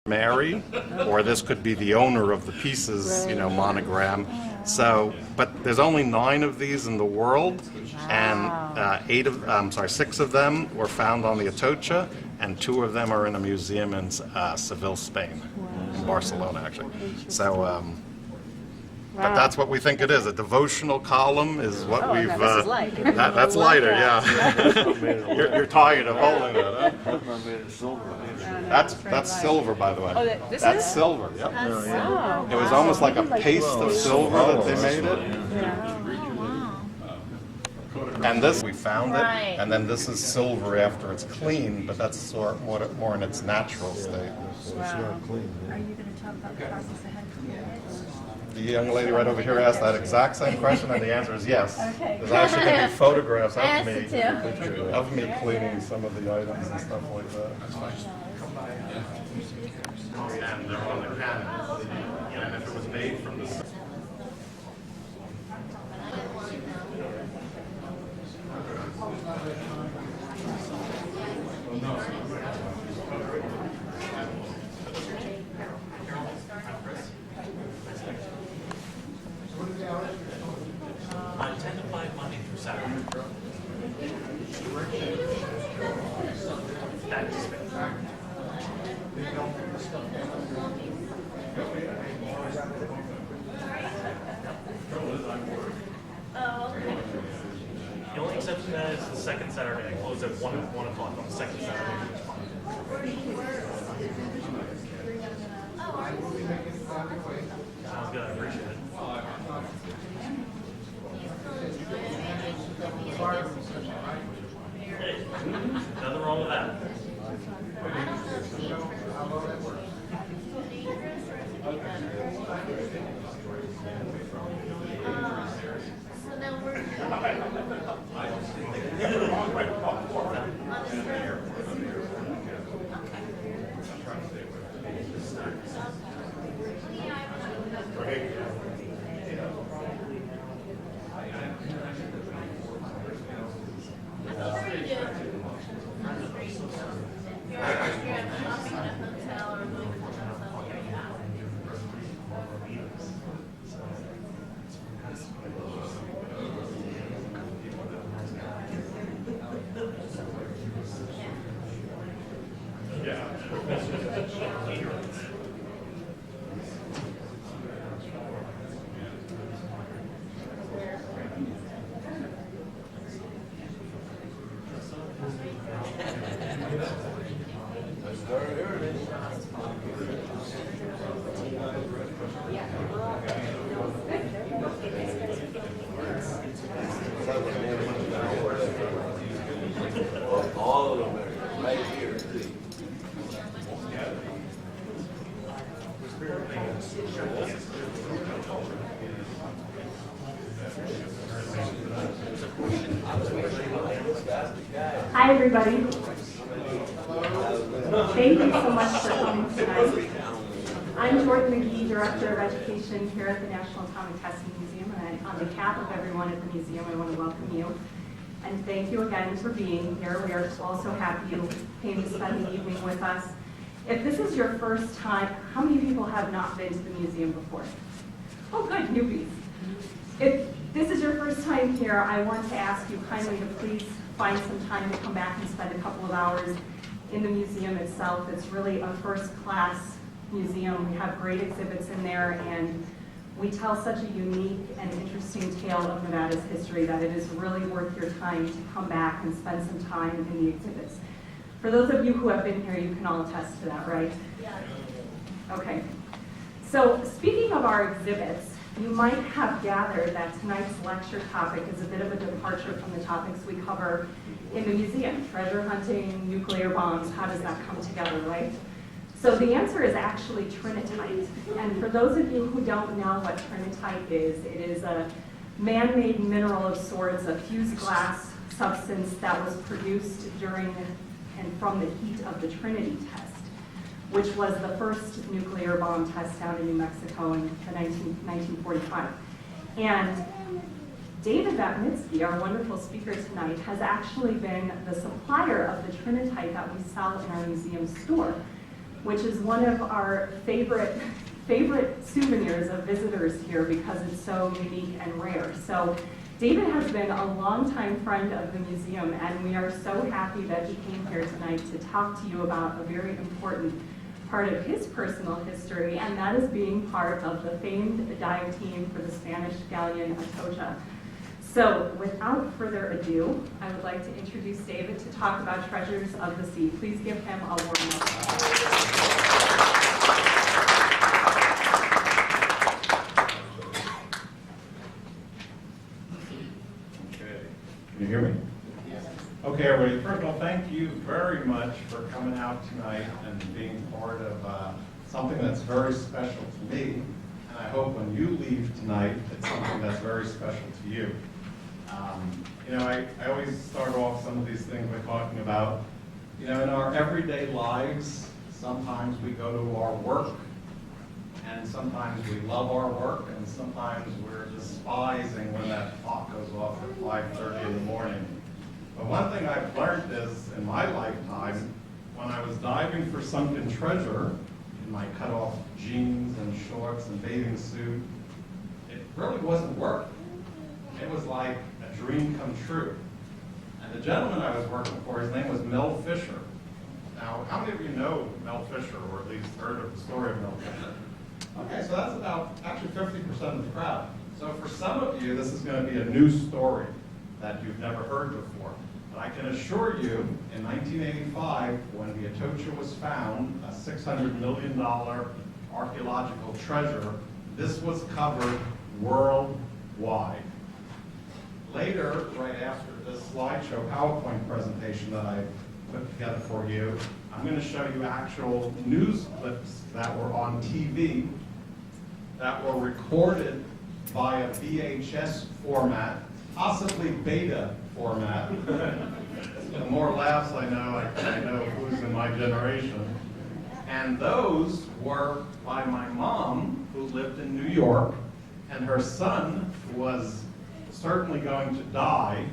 Mary, or this could be the owner of the pieces, monogram. So, but there's only 9 of these in the world, and 6 of them were found on the Atocha, and 2 of them are in a museum in Seville, Spain, in Barcelona, actually. So, but that's what we think it is. A devotional column is what we've. This is light. That's lighter, yeah. You're tired of holding it, huh? That's silver, by the way. Oh, that's silver. Yep. Wow. It was almost like a paste of silver that they made it. And this, we found it, and then this is silver after it's clean, but that's more in its natural state. So it's not clean. Are you going to talk about the process ahead from your head? The young lady right over here asked that exact same question, and the answer is yes. Okay. There's actually going to be photographs I of asked me, it too. of me cleaning some of the items and stuff like that. And they're on the canvas. And if it was made from the... On 10 to 5 Monday through Saturday. That is fair. The only exception to that is the second Saturday. I close at 1 o'clock on the second Saturday. Sounds good. I appreciate it. Hey, nothing wrong with that. So now we're All of them are right here. Hi, everybody. Thank you so much for coming tonight. I'm Jordan McGee, Director of Education here at the National Atomic Testing Museum, and on behalf of everyone at the museum, I want to welcome you. And thank you again for being here. We are also happy you came to spend the evening with us. If this is your first time, how many people have not been to the museum before? Oh, good, newbies. If this is your first time here, I want to ask you kindly to please find some time to come back and spend a couple of hours in the museum itself. It's really a first-class museum. We have great exhibits in there, and we tell such a unique and interesting tale of Nevada's history that it is really worth your time to come back and spend some time in the exhibits. For those of you who have been here, you can all attest to that, right? Yeah. Okay. So speaking of our exhibits, you might have gathered that tonight's lecture topic is a bit of a departure from the topics we cover in the museum. Treasure hunting, nuclear bombs, how does that come together, right? So the answer is actually Trinitite. And for those of you who don't know what Trinitite is, it is a man-made mineral of sorts, a fused glass substance that was produced during and from the heat of the Trinity test, which was the first nuclear bomb test down in New Mexico in 1945. And David Vapnitsky, our wonderful speaker tonight, has actually been the supplier of the Trinitite that we sell in our museum store. which is one of our favorite souvenirs of visitors here because it's so unique and rare. So David has been a longtime friend of the museum, and we are so happy that he came here tonight to talk to you about a very important part of his personal history, and that is being part of the famed dive team for the Spanish galleon Atocha. So without further ado, I would like to introduce David to talk about Treasures of the Sea. Please give him a warm welcome. Can you hear me? Yes. Okay, everybody. First of all, thank you very much for coming out tonight and being part of something that's very special to me. And I hope when you leave tonight, it's something that's very special to you. I always start off some of these things by talking about, in our everyday lives, sometimes we go to our work, and sometimes we love our work, and sometimes we're despising when that clock goes off at 5:30 in the morning. But one thing I've learned is, in my lifetime, when I was diving for sunken treasure, in my cut-off jeans and shorts and bathing suit, it really wasn't work. It was like a dream come true. And the gentleman I was working for, his name was Mel Fisher. Now, how many of you know Mel Fisher, or at least heard of the story of Mel Fisher? Okay, so that's about actually 50% of the crowd. So for some of you, this is going to be a new story that you've never heard before. But I can assure you, in 1985, when the Atocha was found, a $600 million archaeological treasure, this was covered worldwide. Later, right after this slideshow PowerPoint presentation that I put together for you, I'm going to show you actual news clips that were on TV that were recorded by a VHS format, possibly beta format. The more laughs I know who's in my generation. And those were by my mom, who lived in New York, and her son was certainly going to die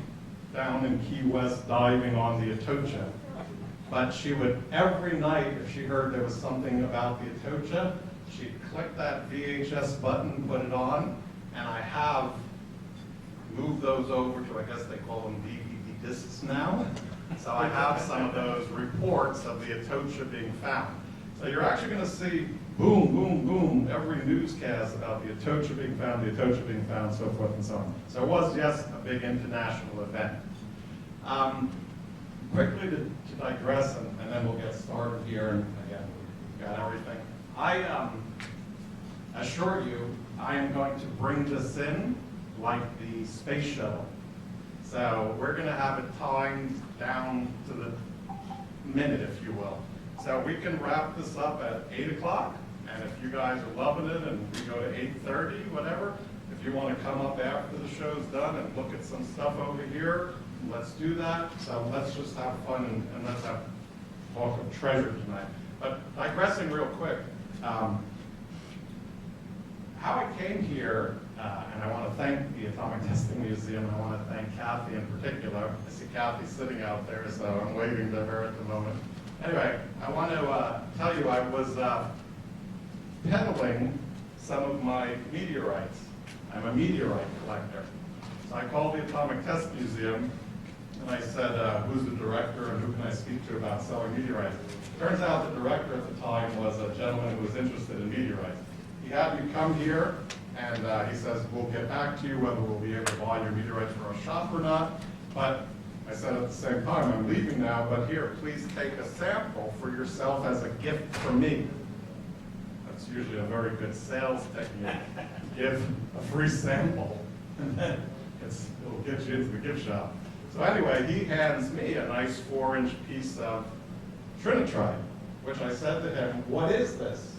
down in Key West diving on the Atocha. But she would, every night, if she heard there was something about the Atocha, she'd click that VHS button, put it on, and I have moved those over to, I guess they call them DVD discs now. So I have some of those reports of the Atocha being found. So you're actually going to see boom, boom, boom, every newscast about the Atocha being found, so forth and so on. So it was, yes, a big international event. Quickly to digress, and then we'll get started here, and again, we've got everything. I assure you, I am going to bring this in like the space shuttle. So we're going to have it timed down to the minute, if you will. So we can wrap this up at 8 o'clock, and if you guys are loving it, and we go to 8:30, whatever, if you want to come up after the show's done and look at some stuff over here, let's do that. So let's just have fun, and let's have talk of treasure tonight. But digressing real quick, how I came here, and I want to thank the Atomic Testing Museum, I want to thank Kathy in particular. I see Kathy sitting out there, so I'm waving to her at the moment. Anyway, I want to tell you I was peddling some of my meteorites. I'm a meteorite collector. So I called the Atomic Test Museum, and I said, who's the director and who can I speak to about selling meteorites? Turns out the director at the time was a gentleman who was interested in meteorites. He had me come here, and he says, we'll get back to you whether we'll be able to buy your meteorites for our shop or not. But I said at the same time, I'm leaving now, but here, please take a sample for yourself as a gift from me. That's usually a very good sales technique. Give a free sample, and then it'll get you into the gift shop. So anyway, he hands me a nice 4-inch piece of Trinitite, which I said to him, what is this?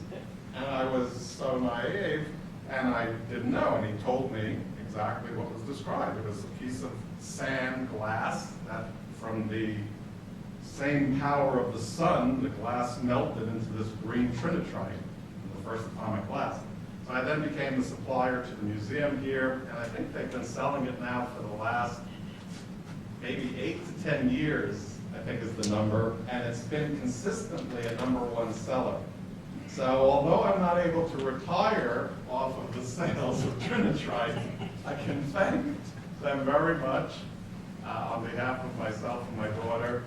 And I was so naive, and I didn't know, and he told me exactly what was described. It was a piece of sand glass that, from the same power of the sun, the glass melted into this green Trinitite, the first atomic glass. So I then became the supplier to the museum here, and I think they've been selling it now for the last maybe 8 to 10 years I think is the number, and it's been consistently a #1 seller. So although I'm not able to retire off of the sales of Trinitite, I can thank them very much on behalf of myself and my daughter.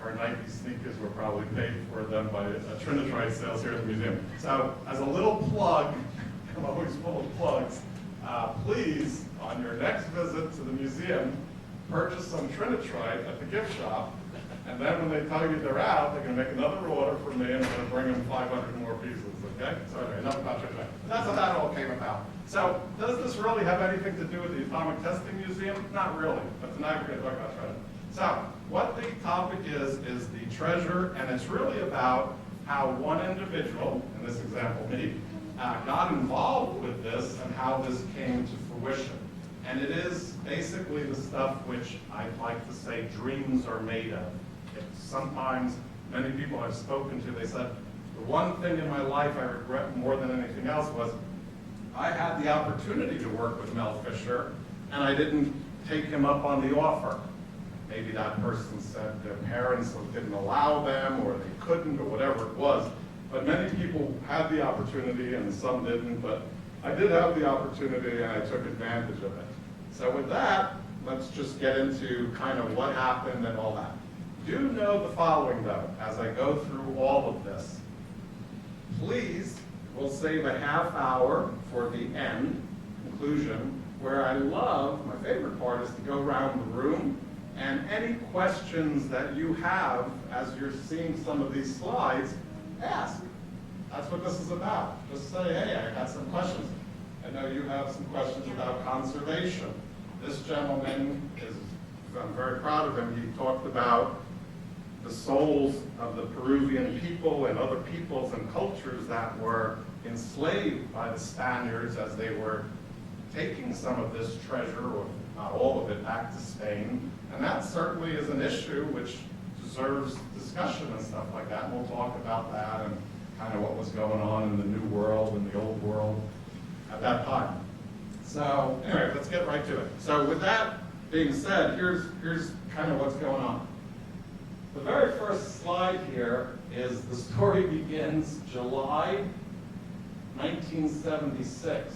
Her Nike sneakers were probably paid for them by Trinitite sales here at the museum. So as a little plug, I'm always full of plugs, please, on your next visit to the museum, purchase some Trinitite at the gift shop, and then when they tell you they're out, they're going to make another order for me, and I'm going to bring them 500 more pieces, okay? So anyway, enough about Trinitite. That's how that all came about. So does this really have anything to do with the Atomic Testing Museum? Not really, but tonight we're going to talk about Trinitite. So what the topic is the treasure, and it's really about how one individual, in this example me, got involved with this and how this came to fruition. And it is basically the stuff which I'd like to say dreams are made of. Sometimes many people I've spoken to, they said, the one thing in my life I regret more than anything else was I had the opportunity to work with Mel Fisher, and I didn't take him up on the offer. Maybe that person said their parents didn't allow them, or they couldn't, or whatever it was. But many people had the opportunity, and some didn't, but I did have the opportunity, and I took advantage of it. So with that, let's just get into kind of what happened and all that. Do know the following, though, as I go through all of this. Please, we'll save a half hour for the end, conclusion, where I love, my favorite part is to go around the room, and any questions that you have as you're seeing some of these slides, ask. That's what this is about. Just say, hey, I got some questions. I know you have some questions about conservation. This gentleman is, I'm very proud of him, he talked about the souls of the Peruvian people and other peoples and cultures that were enslaved by the Spaniards as they were taking some of this treasure, or not all of it, back to Spain. And that certainly is an issue which deserves discussion and stuff like that. And we'll talk about that and kind of what was going on in the New World and the Old World at that time. So anyway, let's get right to it. So with that being said, here's kind of what's going on. The very first slide here is the story begins July 1976.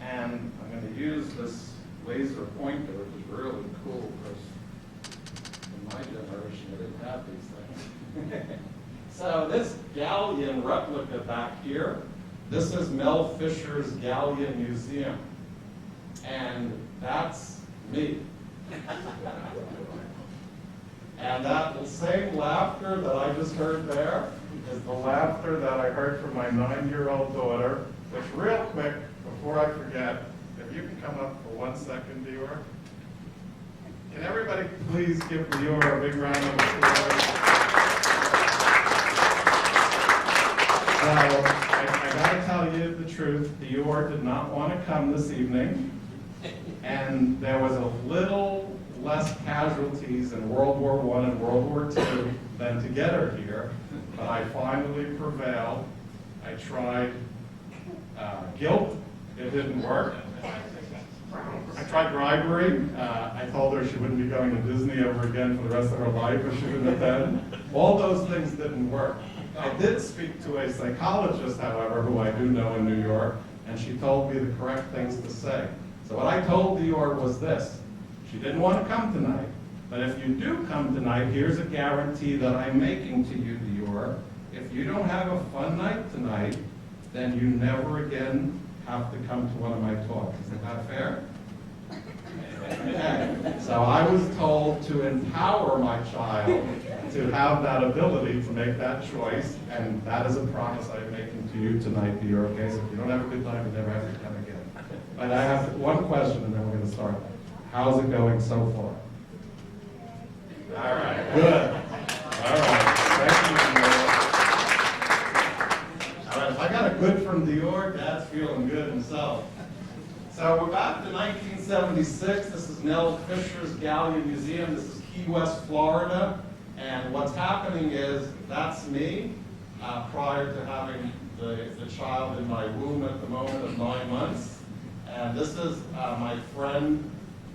And I'm going to use this laser pointer, which is really cool, because in my generation, I didn't have these things. So this galleon replica back here, this is Mel Fisher's Galleon Museum. And that's me. And that same laughter that I just heard there is the laughter that I heard from my 9-year-old daughter, which real quick, before I forget, if you can come up for 1 second, Dior. Can everybody please give Dior a big round of applause? So, I gotta tell you the truth, Dior did not want to come this evening, and there was a little less casualties in World War I and World War II than to get her here, but I finally prevailed. I tried guilt, it didn't work. I tried bribery. I told her she wouldn't be going to Disney ever again for the rest of her life if she didn't attend. All those things didn't work. I did speak to a psychologist, however, who I do know in New York, and she told me the correct things to say. So what I told Dior was this. She didn't want to come tonight, but if you do come tonight, here's a guarantee that I'm making to you, Dior. If you don't have a fun night tonight, then you never again have to come to one of my talks. Isn't that fair? Okay. So I was told to empower my child to have that ability to make that choice, and that is a promise I'm making to you tonight, Dior. Okay, so if you don't have a good time, you never have to come again. But I have one question, and then we're going to start. How's it going so far? All right, good. All right, thank you, Dior. All right, if I got a good from Dior, Dad's feeling good himself. So we're back to 1976. This is Mel Fisher's Galleon Museum. This is Key West, Florida. And what's happening is that's me prior to having the child in my womb at the moment of 9 months. And this is my friend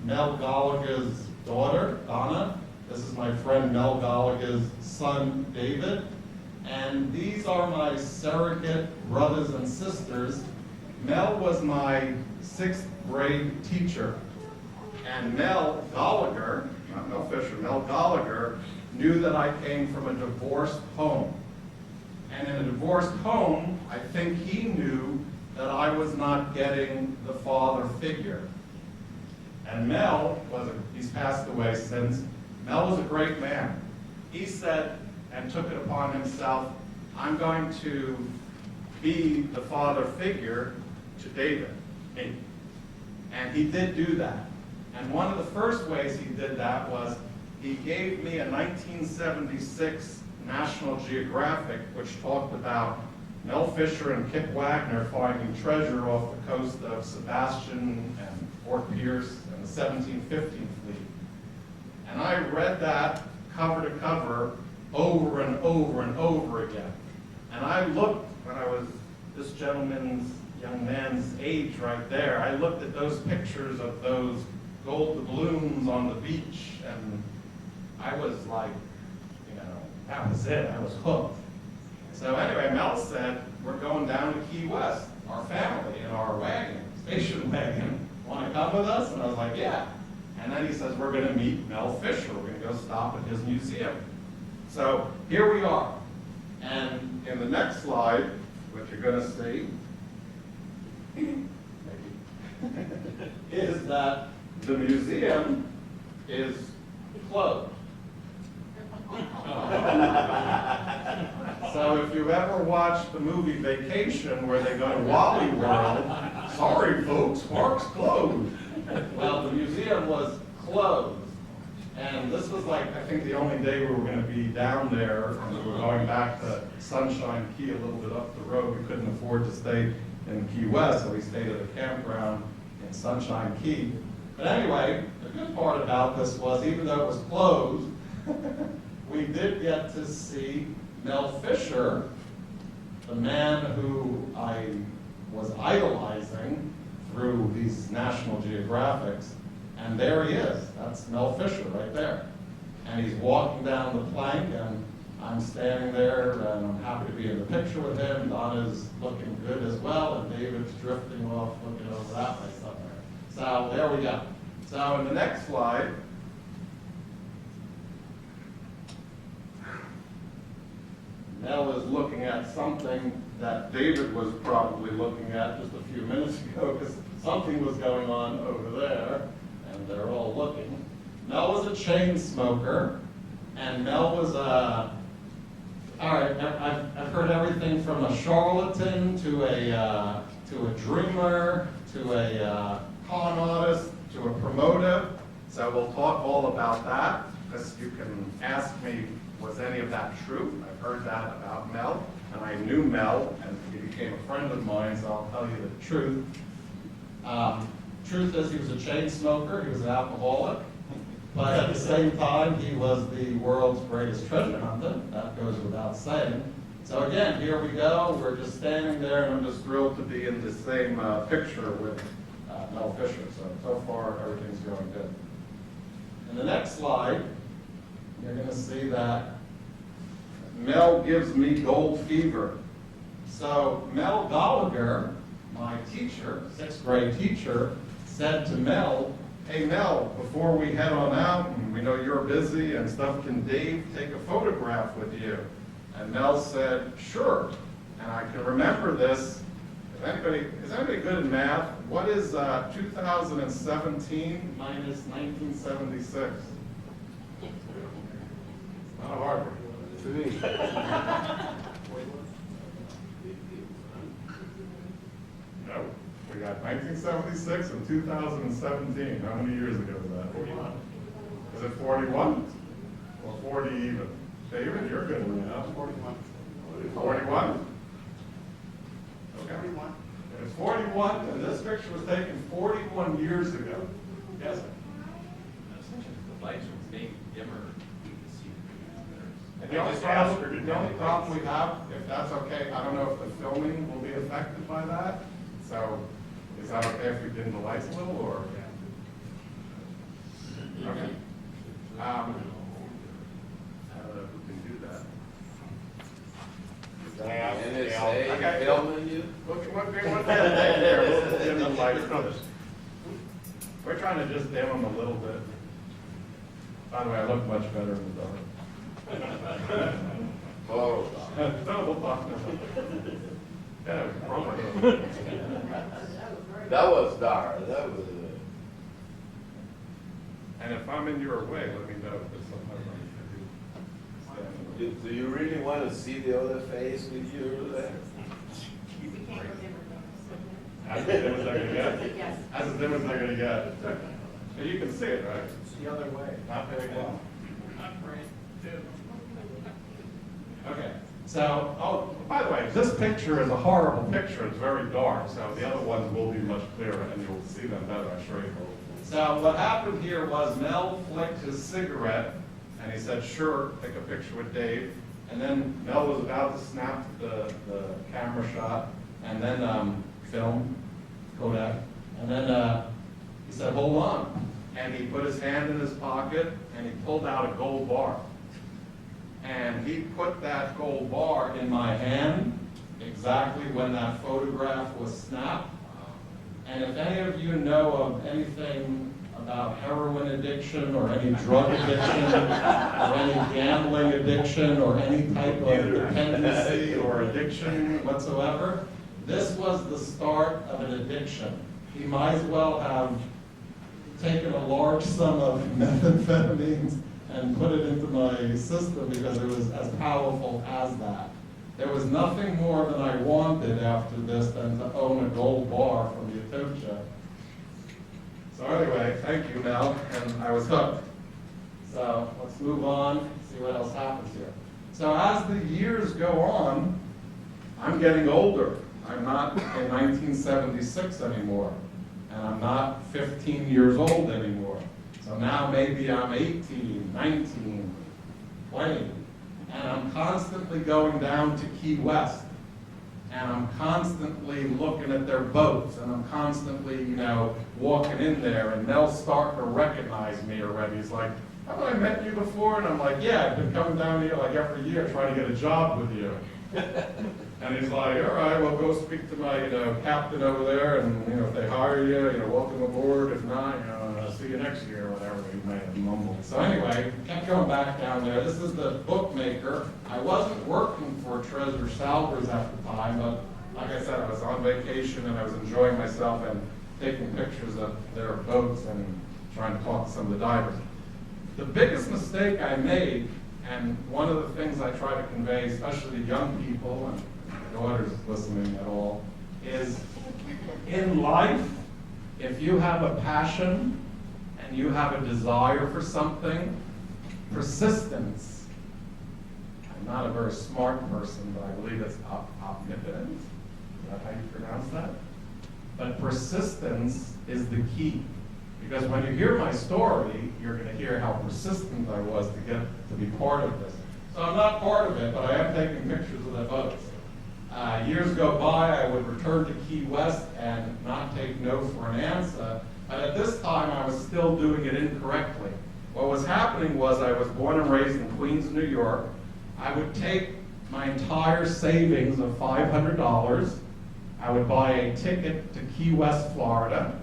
Mel Gallagher's daughter, Donna. This is my friend Mel Gallagher's son, David. And these are my surrogate brothers and sisters. Mel was my 6th grade teacher. And Mel Gallagher, not Mel Fisher, Mel Gallagher, knew that I came from a divorced home. And in a divorced home, I think he knew that I was not getting the father figure. And Mel he's passed away since, Mel was a great man. He said, and took it upon himself, I'm going to be the father figure to David, me. And he did do that. And one of the first ways he did that was he gave me a 1976 National Geographic, which talked about Mel Fisher and Kip Wagner finding treasure off the coast of Sebastian and Fort Pierce and the 1715 fleet. And I read that cover to cover over and over and over again. And I looked, when I was this young man's age right there, I looked at those pictures of those gold doubloons on the beach, and I was like, that was it, I was hooked. So anyway, Mel said, we're going down to Key West, our family, in our wagon, station wagon. Want to come with us? And I was like, yeah. And then he says, we're going to meet Mel Fisher. We're going to go stop at his museum. So here we are. And in the next slide, what you're going to see, is that the museum is closed. So if you ever watched the movie Vacation, where they go to Wally World, sorry folks, park's closed. Well, the museum was closed. And this was like, I think, the only day we were going to be down there, and we were going back to Sunshine Key, a little bit up the road. We couldn't afford to stay in Key West, so we stayed at a campground in Sunshine Key. But anyway, the good part about this was, even though it was closed, we did get to see Mel Fisher, the man who I was idolizing through these National Geographics. And there he is. That's Mel Fisher right there. And he's walking down the plank, and I'm standing there, and I'm happy to be in the picture with him. Donna's looking good as well, and David's drifting off, looking over that way somewhere. So there we go. So in the next slide, Mel is looking at something that David was probably looking at just a few minutes ago, because something was going on over there, and they're all looking. Mel was a chain smoker, and Mel was all right, I've heard everything from a charlatan to a dreamer, to a con artist, to a promoter. So we'll talk all about that, because you can ask me, was any of that true? I've heard that about Mel, and I knew Mel, and he became a friend of mine, so I'll tell you the truth. Truth is, he was a chain smoker, he was an alcoholic, but at the same time, he was the world's greatest treasure hunter. That goes without saying. So again, here we go. We're just standing there, and I'm just thrilled to be in the same picture with Mel Fisher. So far, everything's going good. In the next slide, you're going to see that Mel gives me gold fever. So Mel Gallagher, my teacher, 6th grade teacher, said to Mel, hey Mel, before we head on out, and we know you're busy and stuff, can Dave take a photograph with you? And Mel said, sure. And I can remember this. Is anybody good at math? What is 2017 minus 1976? Not a hard one. No. We got 1976 and 2017. How many years ago was that? 41. Is it 41? Or 40 even? David, you're good with that. 41. 41? Okay. 41. It's 41, and this picture was taken 41 years ago. Yes? The lights were being dimmer. And the only problem we have, if that's okay, I don't know if the filming will be affected by that. So is that okay if we dim the lights a little, or? Okay. NSA filming you? We're trying to just dim them a little bit. By the way, I look much better in the dark. Oh, Yeah, probably. that was dark. That was. And if I'm in your way, let me know, because sometimes Do you really want to see the other face with you there? As dim as I can get? Yes. As dim as I can get. But you can see it, right? It's the other way. Not very well. Okay, so, oh, by the way, this picture is a horrible picture. It's very dark, so the other ones will be much clearer, and you'll see them better, I'm sure you will. So what happened here was Mel flicked his cigarette, and he said, sure, take a picture with Dave. And then Mel was about to snap the camera shot, and then film, Kodak. And then he said, hold on. And he put his hand in his pocket, and he pulled out a gold bar. And he put that gold bar in my hand exactly when that photograph was snapped. And if any of you know of anything about heroin addiction or any drug addiction or any gambling addiction or any type of dependency or addiction whatsoever, this was the start of an addiction. He might as well have taken a large sum of methamphetamines and put it into my system because it was as powerful as that. There was nothing more than I wanted after this than to own a gold bar from the Atocha. So anyway, thank you, Mel, and I was hooked. So let's move on, see what else happens here. So as the years go on, I'm getting older. I'm not in 1976 anymore, and I'm not 15 years old anymore. So now maybe I'm 18, 19, 20. And I'm constantly going down to Key West. And I'm constantly looking at their boats. And I'm constantly, walking in there. And Mel's starting to recognize me already. He's like, haven't I met you before? And I'm like, yeah, I've been coming down here like every year trying to get a job with you. And he's like, all right, well, go speak to my, captain over there. And, if they hire you, welcome aboard. If not, I'll see you next year or whatever he may have mumbled. So anyway, kept going back down there. This is the bookmaker. I wasn't working for Treasure Salvers at the time, but like I said, I was on vacation and I was enjoying myself and taking pictures of their boats and trying to talk to some of the divers. The biggest mistake I made, and one of the things I try to convey, especially to young people, and my daughter's listening at all, is in life, if you have a passion and you have a desire for something, persistence. I'm not a very smart person, but I believe it's omnipotent. Is that how you pronounce that? But persistence is the key. Because when you hear my story, you're going to hear how persistent I was to get to be part of this. So I'm not part of it, but I am taking pictures of the boats. Years go by, I would return to Key West and not take no for an answer. But at this time, I was still doing it incorrectly. What was happening was I was born and raised in Queens, New York. I would take my entire savings of $500. I would buy a ticket to Key West, Florida.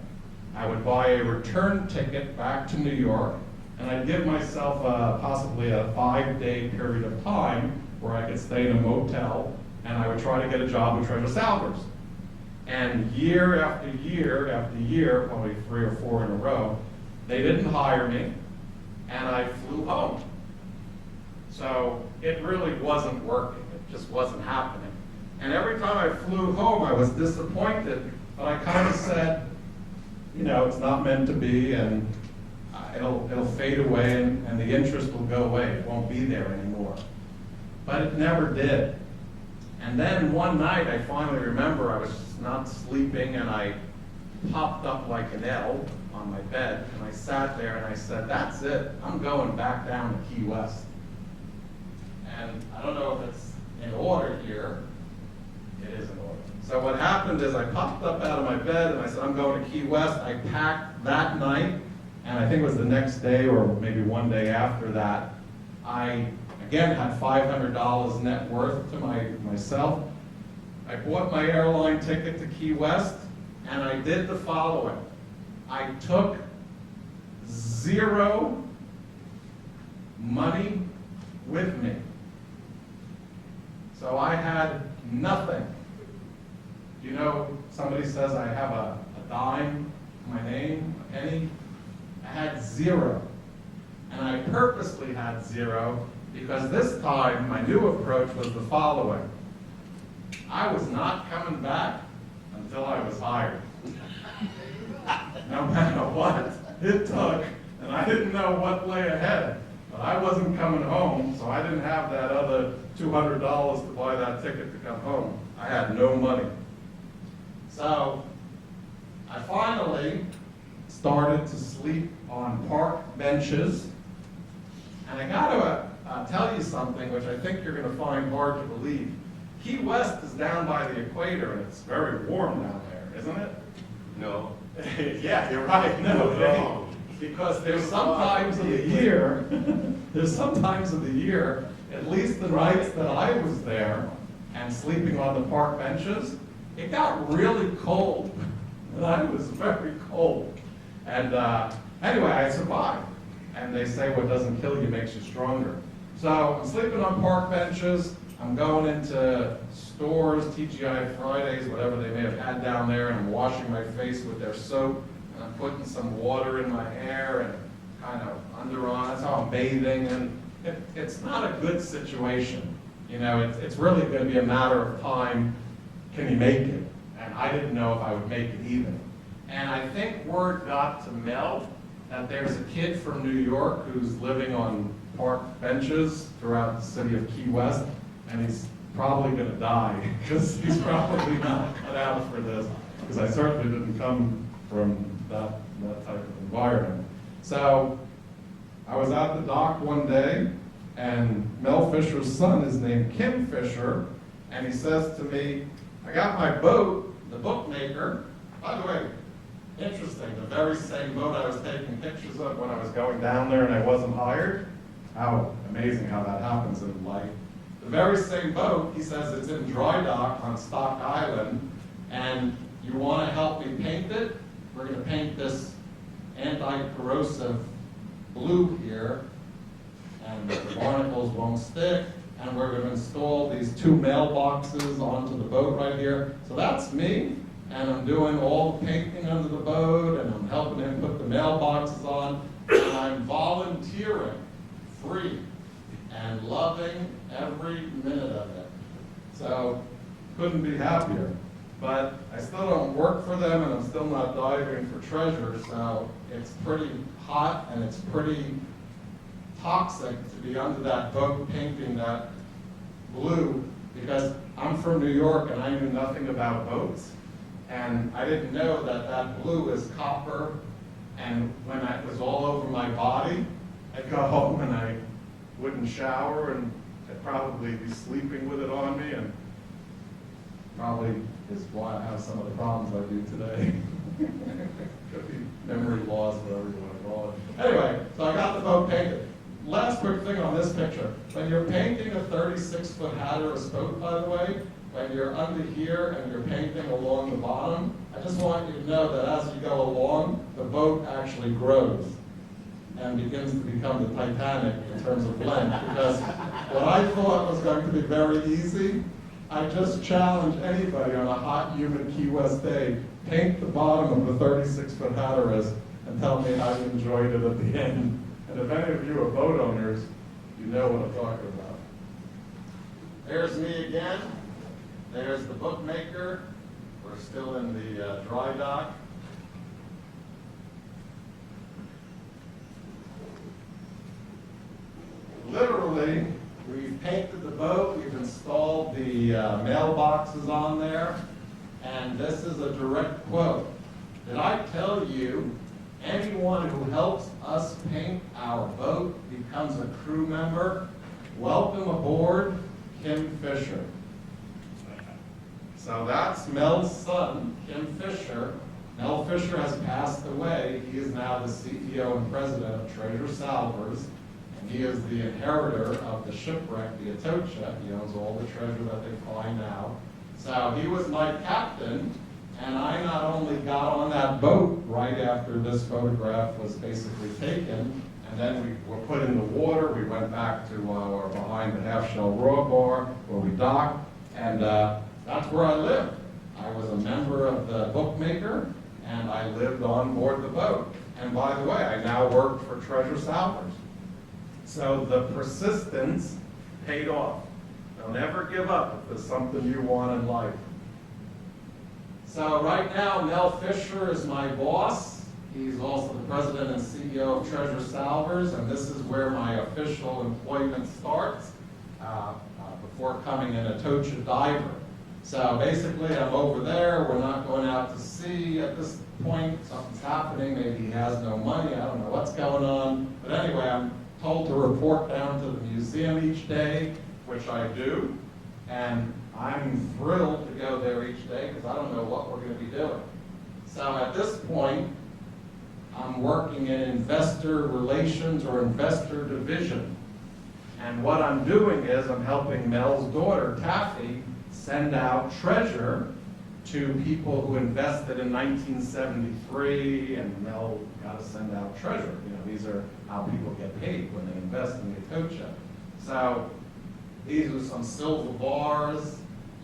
I would buy a return ticket back to New York. And I'd give myself possibly a 5-day period of time where I could stay in a motel, and I would try to get a job with Treasure Salvers. And year after year after year, probably 3 or 4 in a row, they didn't hire me, and I flew home. So it really wasn't working. It just wasn't happening. And every time I flew home, I was disappointed, but I kind of said, it's not meant to be, and it'll fade away, and the interest will go away. It won't be there anymore. But it never did. And then one night, I finally remember I was not sleeping, and I popped up like an L on my bed, and I sat there and I said, that's it. I'm going back down to Key West. And I don't know if it's in order here. It is in order. So what happened is I popped up out of my bed and I said, I'm going to Key West. I packed that night, and I think it was the next day or maybe one day after that, I again, had $500 net worth to myself. I bought my airline ticket to Key West, and I did the following. I took zero money with me. So I had nothing. You know, somebody says I have a dime to my name, a penny. I had zero. And I purposely had zero because this time my new approach was the following. I was not coming back until I was hired. No matter what it took, and I didn't know what lay ahead, but I wasn't coming home, so I didn't have that other $200 to buy that ticket to come home. I had no money. So I finally started to sleep on park benches, and I got to tell you something which I think you're going to find hard to believe. Key West is down by the equator, and it's very warm down there, isn't it? No. Yeah, you're right. No, it ain't. Because there's some times of the year, at least the nights that I was there and sleeping on the park benches, it got really cold. And I was very cold. And anyway, I survived. And they say what doesn't kill you makes you stronger. So I'm sleeping on park benches. I'm going into stores, TGI Fridays, whatever they may have had down there, and I'm washing my face with their soap, and I'm putting some water in my hair and kind of underarm. That's how I'm bathing, and it's not a good situation. You know, it's really going to be a matter of time. Can you make it? And I didn't know if I would make it either. And I think word got to Mel that there's a kid from New York who's living on park benches throughout the city of Key West, and he's probably going to die because he's probably not cut out for this, because I certainly didn't come from that type of environment. So I was at the dock one day, and Mel Fisher's son is named Kim Fisher, and he says to me, I got my boat, the bookmaker. By the way, interesting, the very same boat I was taking pictures of when I was going down there and I wasn't hired. How amazing how that happens in life. The very same boat, he says it's in dry dock on Stock Island, and you want to help me paint it? We're going to paint this anti-corrosive blue here, and the barnacles won't stick, and we're going to install these 2 mailboxes onto the boat right here. So that's me, and I'm doing all the painting under the boat, and I'm helping him put the mailboxes on, and I'm volunteering free and loving every minute of it. So, couldn't be happier. But I still don't work for them, and I'm still not diving for treasure, so it's pretty hot and it's pretty toxic to be under that boat painting that blue, because I'm from New York and I knew nothing about boats, and I didn't know that that blue is copper, and when it was all over my body, I'd go home and I wouldn't shower, and I'd probably be sleeping with it on me, and probably is why I have some of the problems I do today. Could be memory loss, whatever you want to call it. Anyway, so I got the boat painted. Last quick thing on this picture. When you're painting a 36-foot hatteras boat, by the way, when you're under here and you're painting along the bottom, I just want you to know that as you go along, the boat actually grows and begins to become the Titanic in terms of length. Because what I thought was going to be very easy, I just challenge anybody on a hot, humid Key West day, paint the bottom of the 36-foot hatteras and tell me how you enjoyed it at the end. And if any of you are boat owners, you know what I'm talking about. There's me again. There's the bookmaker. We're still in the dry dock. Literally, we've painted the boat, we've installed the mailboxes on there, and this is a direct quote. Did I tell you, anyone who helps us paint our boat becomes a crew member? Welcome aboard, Kim Fisher. So that's Mel's son, Kim Fisher. Mel Fisher has passed away. He is now the CEO and president of Treasure Salvers. And he is the inheritor of the shipwreck, the Atocha. He owns all the treasure that they find now. So he was my captain, and I not only got on that boat right after this photograph was basically taken, and then we were put in the water. We went back to our behind the half-shell raw bar where we docked, and that's where I lived. I was a member of the bookmaker, and I lived on board the boat. And by the way, I now work for Treasure Salvers. So the persistence paid off. Don't ever give up if there's something you want in life. So right now, Mel Fisher is my boss. He's also the president and CEO of Treasure Salvers, and this is where my official employment starts before coming an Atocha diver. So basically, I'm over there. We're not going out to sea at this point. Something's happening. Maybe he has no money. I don't know what's going on. But anyway, I'm told to report down to the museum each day, which I do. And I'm thrilled to go there each day because I don't know what we're going to be doing. So at this point, I'm working in investor relations or investor division. And what I'm doing is I'm helping Mel's daughter, Taffy, send out treasure to people who invested in 1973, and Mel got to send out treasure. You know, these are how people get paid when they invest in the Atocha. So these are some silver bars,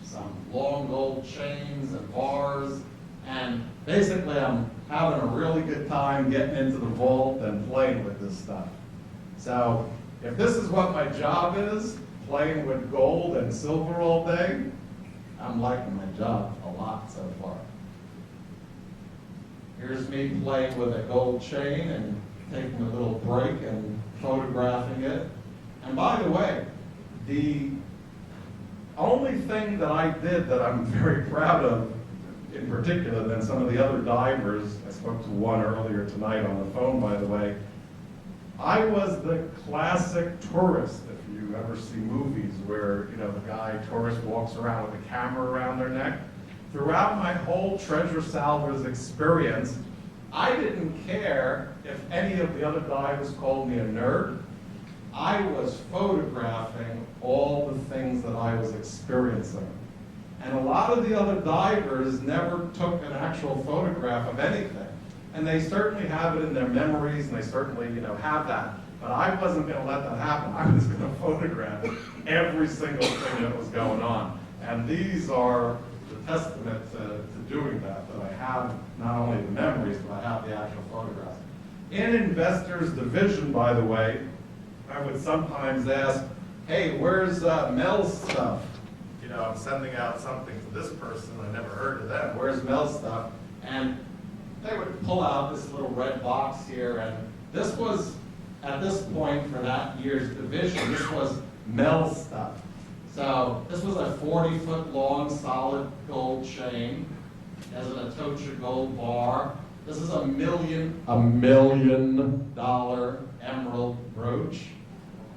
some long gold chains and bars, and basically I'm having a really good time getting into the vault and playing with this stuff. So if this is what my job is, playing with gold and silver all day, I'm liking my job a lot so far. Here's me playing with a gold chain and taking a little break and photographing it. And by the way, the only thing that I did that I'm very proud of, in particular than some of the other divers, I spoke to one earlier tonight on the phone, by the way, I was the classic tourist. If you ever see movies where, you know, the tourist walks around with a camera around their neck. Throughout my whole Treasure Salvers experience, I didn't care if any of the other divers called me a nerd. I was photographing all the things that I was experiencing. And a lot of the other divers never took an actual photograph of anything. And they certainly have it in their memories, and they certainly, you know, have that. But I wasn't going to let that happen. I was going to photograph every single thing that was going on. And these are the testament to doing that I have not only the memories, but I have the actual photographs. In Investors Division, by the way, I would sometimes ask, hey, where's Mel's stuff? You know, I'm sending out something to this person, I never heard of them. Where's Mel's stuff? And they would pull out this little red box here, and this was, at this point for that year's division, this was Mel's stuff. So this was a 40-foot long solid gold chain. As an Atocha gold bar. This is $1 million emerald brooch.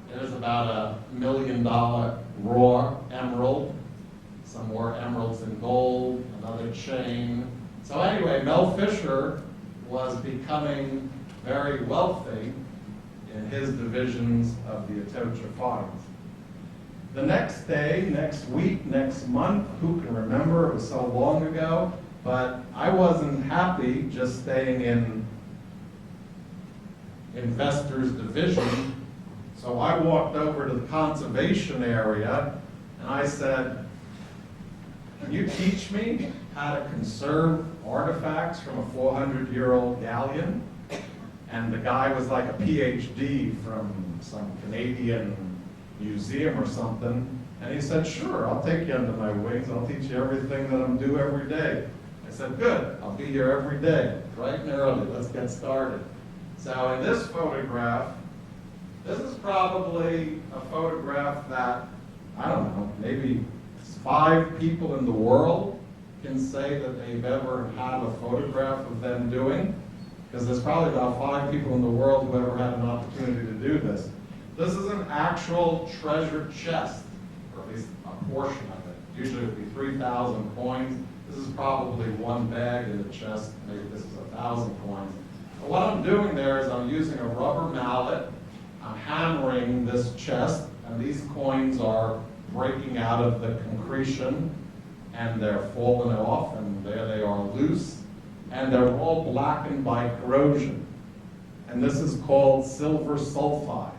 There's about $1 million raw emerald. Some more emeralds in gold, another chain. So anyway, Mel Fisher was becoming very wealthy in his divisions of the Atocha finds. The next day, next week, next month, who can remember, it was so long ago, but I wasn't happy just staying in Investors Division, so I walked over to the conservation area and I said, can you teach me how to conserve artifacts from a 400-year-old galleon? And the guy was like a PhD from some Canadian museum or something, and he said, sure, I'll take you under my wings, I'll teach you everything that I'm due every day. I said, good, I'll be here every day, bright and early, let's get started. So in this photograph, this is probably a photograph that, I don't know, maybe 5 people in the world can say that they've ever had a photograph of them doing, because there's probably about 5 people in the world who ever had an opportunity to do this. This is an actual treasure chest, or at least a portion of it. Usually it would be 3,000 coins. This is probably one bag in the chest, maybe this is 1,000 coins. But what I'm doing there is I'm using a rubber mallet. I'm hammering this chest, and these coins are breaking out of the concretion, and they're falling off, and there they are loose, and they're all blackened by corrosion. And this is called silver sulfide.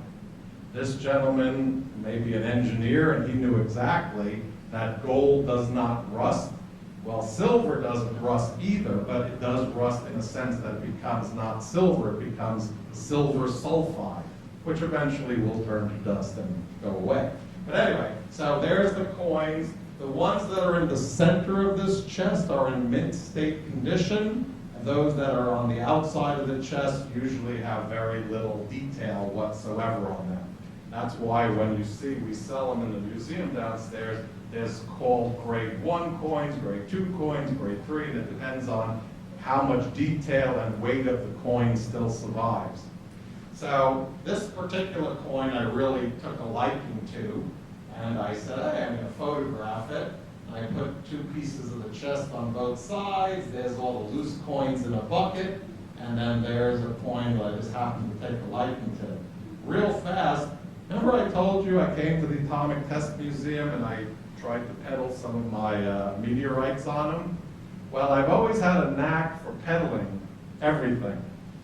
This gentleman may be an engineer, and he knew exactly that gold does not rust. Well, silver doesn't rust either, but it does rust in a sense that it becomes not silver, it becomes silver sulfide, which eventually will turn to dust and go away. But anyway, so there's the coins. The ones that are in the center of this chest are in mint state condition, and those that are on the outside of the chest usually have very little detail whatsoever on them. That's why when you see we sell them in the museum downstairs, there's called grade 1 coins, grade 2 coins, grade 3, and it depends on how much detail and weight of the coin still survives. So this particular coin I really took a liking to, and I said, hey, I'm going to photograph it. And I put 2 pieces of the chest on both sides. There's all the loose coins in a bucket, and then there's a coin that I just happened to take a liking to. Real fast, remember I told you I came to the Atomic Test Museum and I tried to peddle some of my meteorites on them? Well, I've always had a knack for peddling everything.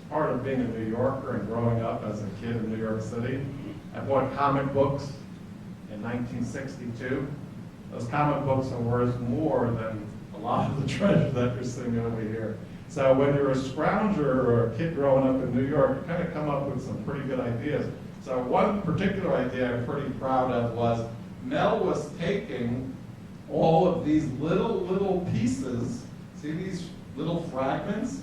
Part of being a New Yorker and growing up as a kid in New York City. I bought comic books in 1962. Those comic books are worth more than a lot of the treasure that you're seeing over here. So when you're a scrounger or a kid growing up in New York, you kind of come up with some pretty good ideas. So one particular idea I'm pretty proud of was Mel was taking all of these little pieces, see these little fragments?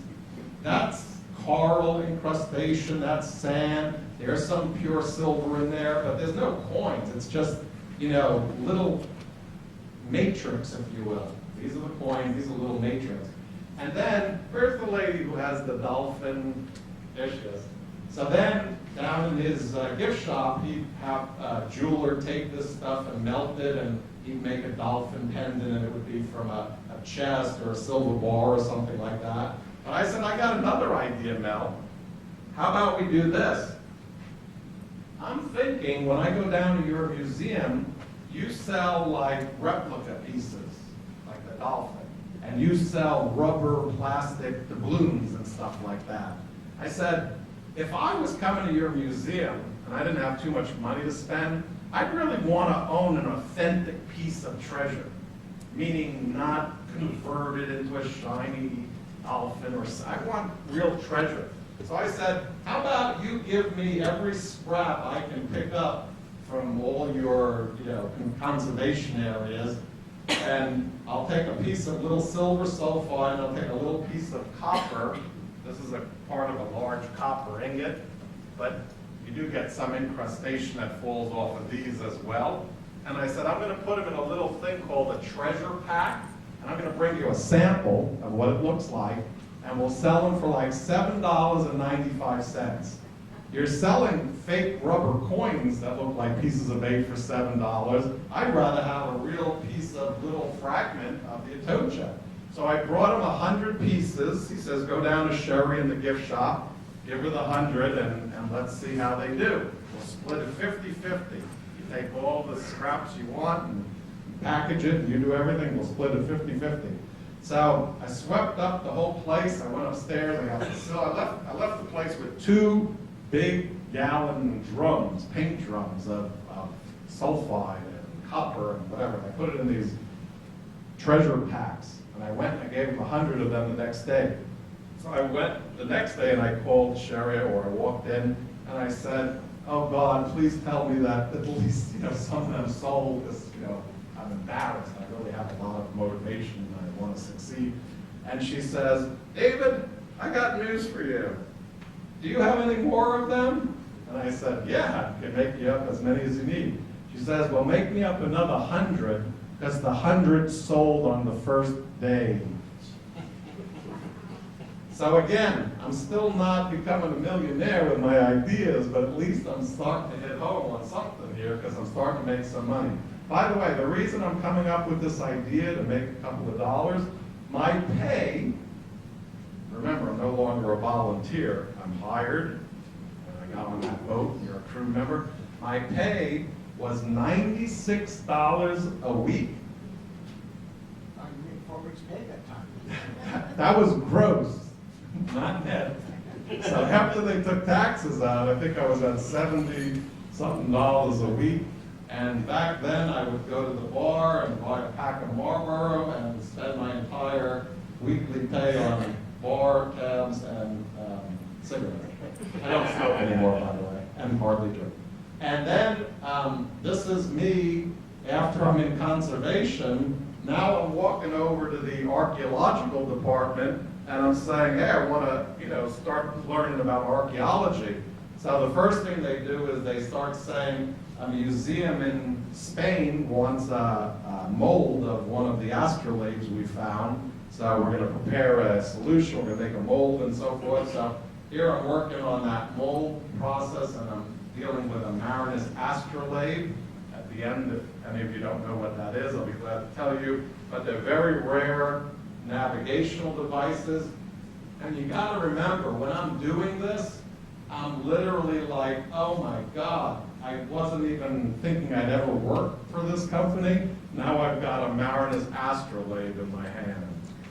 That's coral incrustation, that's sand, there's some pure silver in there, but there's no coins. It's just, you know, little matrix, if you will. These are the coins, these are little matrix. And then, here's the lady who has the dolphin, there she is. So then, down in his gift shop, he'd have a jeweler take this stuff and melt it, and he'd make a dolphin pendant, and it would be from a chest or a silver bar or something like that. But I said, I got another idea, Mel. How about we do this? I'm thinking when I go down to your museum, you sell like replica pieces, like the dolphin, and you sell rubber, plastic doubloons and stuff like that. I said, if I was coming to your museum and I didn't have too much money to spend, I'd really want to own an authentic piece of treasure, meaning not converted into a shiny dolphin or I want real treasure. So I said, how about you give me every scrap I can pick up from all your, conservation areas, and I'll take a piece of little silver sulfide, and I'll take a little piece of copper. This is a part of a large copper ingot, but you do get some incrustation that falls off of these as well. And I said, I'm going to put them in a little thing called a treasure pack, and I'm going to bring you a sample of what it looks like, and we'll sell them for like $7.95. You're selling fake rubber coins that look like pieces of bait for $7. I'd rather have a real piece of little fragment of the Atocha. So I brought him 100 pieces. He says, go down to Sherry in the gift shop, give her the 100, and let's see how they do. We'll split it 50-50. You take all the scraps you want and package it, and you do everything. We'll split it 50-50. So I swept up the whole place. I went upstairs. I left the place with 2 big gallon drums, paint drums of sulfide and copper and whatever. I put it in these treasure packs. And I went and I gave him 100 of them the next day. So I went the next day and I called Sherry, or I walked in and I said, oh God, please tell me that at least some of them sold, because I'm embarrassed. I really have a lot of motivation and I want to succeed. And she says, David, I got news for you. Do you have any more of them? And I said, yeah, I can make you up as many as you need. She says, well, make me up another 100, because the 100 sold on the first day. So again, I'm still not becoming a millionaire with my ideas, but at least I'm starting to hit home on something here, because I'm starting to make some money. By the way, the reason I'm coming up with this idea to make a couple of dollars, my pay, remember, I'm no longer a volunteer. I'm hired, and I I got on that boat, and you're a crew member. My pay was $96 a week. That was gross, not net. So after they took taxes out, I think I was at $70-something a week. And back then, I would go to the bar and buy a pack of Marlboro and spend my entire weekly pay on bar tabs and cigarettes. I don't smoke anymore, by the way, and hardly drink. And then, this is me after I'm in conservation. Now I'm walking over to the archaeological department and I'm saying, hey, I want to, start learning about archaeology. So the first thing they do is they start saying a museum in Spain wants a mold of one of the astrolabes we found. So we're going to prepare a solution, we're going to make a mold and so forth. So here I'm working on that mold process and I'm dealing with a Marinus astrolabe. At the end, if any of you don't know what that is, I'll be glad to tell you. But they're very rare navigational devices. And you got to remember, when I'm doing this, I'm literally like, oh my God, I wasn't even thinking I'd ever work for this company. Now I've got a Marinus astrolabe in my hand.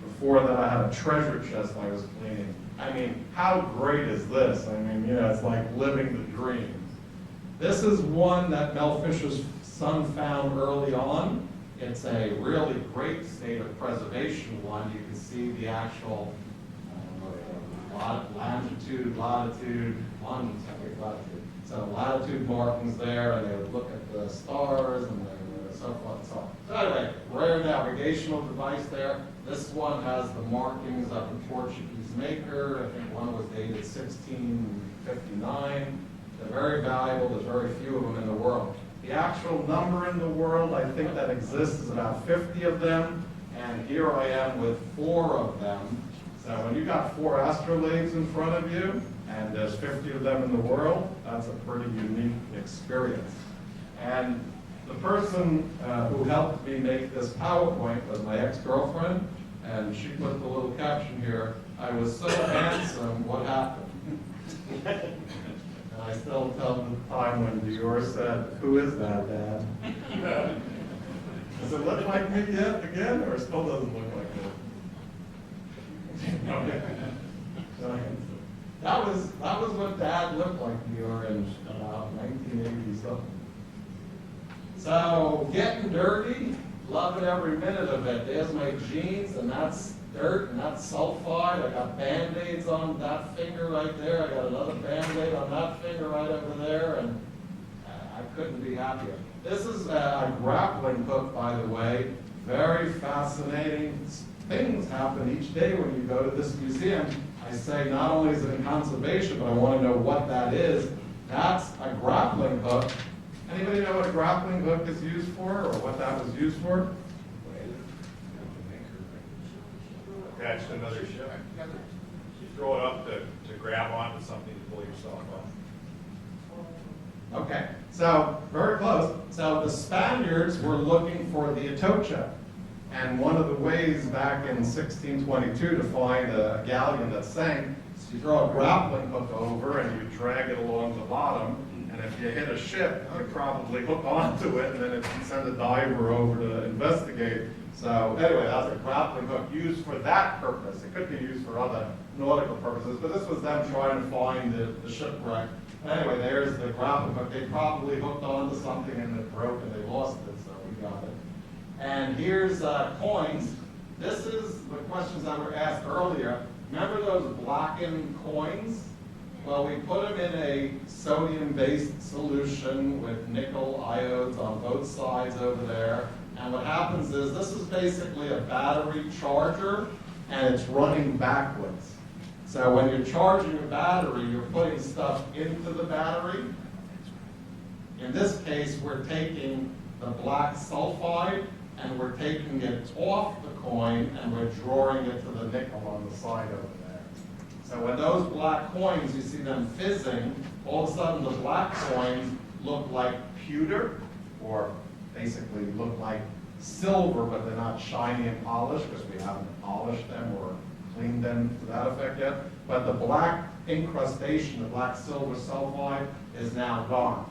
Before that, I had a treasure chest I was cleaning. I mean, how great is this? I mean, it's like living the dream. This is one that Mel Fisher's son found early on. It's a really great state of preservation one. You can see the actual latitude. So latitude markings there, and they would look at the stars and so forth and so on. So anyway, rare navigational device there. This one has the markings of the Portuguese maker. I think one was dated 1659. They're very valuable. There's very few of them in the world. The actual number in the world, I think that exists, is about 50 of them. And here I am with 4 of them. So when you got 4 astrolabes in front of you, and there's 50 of them in the world, that's a pretty unique experience. And the person who helped me make this PowerPoint was my ex-girlfriend, and she put the little caption here, "I was so handsome, what happened?" And I still tell the time when Dior said, "Who is that, Dad?" Does it look like me yet again, or it still doesn't look like me? That was what Dad looked like Dior in about 1980 something. So getting dirty, loving every minute of it. There's my jeans, and that's dirt, and that's sulfide. I got Band-Aids on that finger right there. I got another Band-Aid on that finger right over there, and I couldn't be happier. This is a grappling hook, by the way. Very fascinating things happen each day when you go to this museum. I say not only is it in conservation, but I want to know what that is. That's a grappling hook. Anybody know what a grappling hook is used for, or what that was used for? Catch another ship. You throw it up to grab onto something to pull yourself up. Okay, so very close. So the Spaniards were looking for the Atocha. And one of the ways back in 1622 to find a galleon that sank is you throw a grappling hook over and you drag it along the bottom. And if you hit a ship, you probably hook onto it, and then it can send a diver over to investigate. So anyway, that's a grappling hook used for that purpose. It could be used for other nautical purposes, but this was them trying to find the shipwreck. Anyway, there's the grappling hook. They probably hooked onto something and it broke and they lost it, so we got it. And here's coins. This is the questions that were asked earlier. Remember those blackened coins? Well, we put them in a sodium-based solution with nickel iodes on both sides over there. And what happens is this is basically a battery charger, and it's running backwards. So when you're charging a battery, you're putting stuff into the battery. In this case, we're taking the black sulfide, and we're taking it off the coin, and we're drawing it to the nickel on the side over there. So when those black coins, you see them fizzing, all of a sudden the black coins look like pewter, or basically look like silver, but they're not shiny and polished because we haven't polished them or cleaned them to that effect yet. But the black incrustation, the black silver sulfide, is now gone.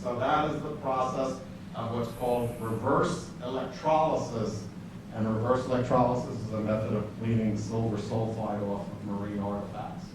So that is the process of what's called reverse electrolysis. And reverse electrolysis is a method of cleaning silver sulfide off of marine artifacts.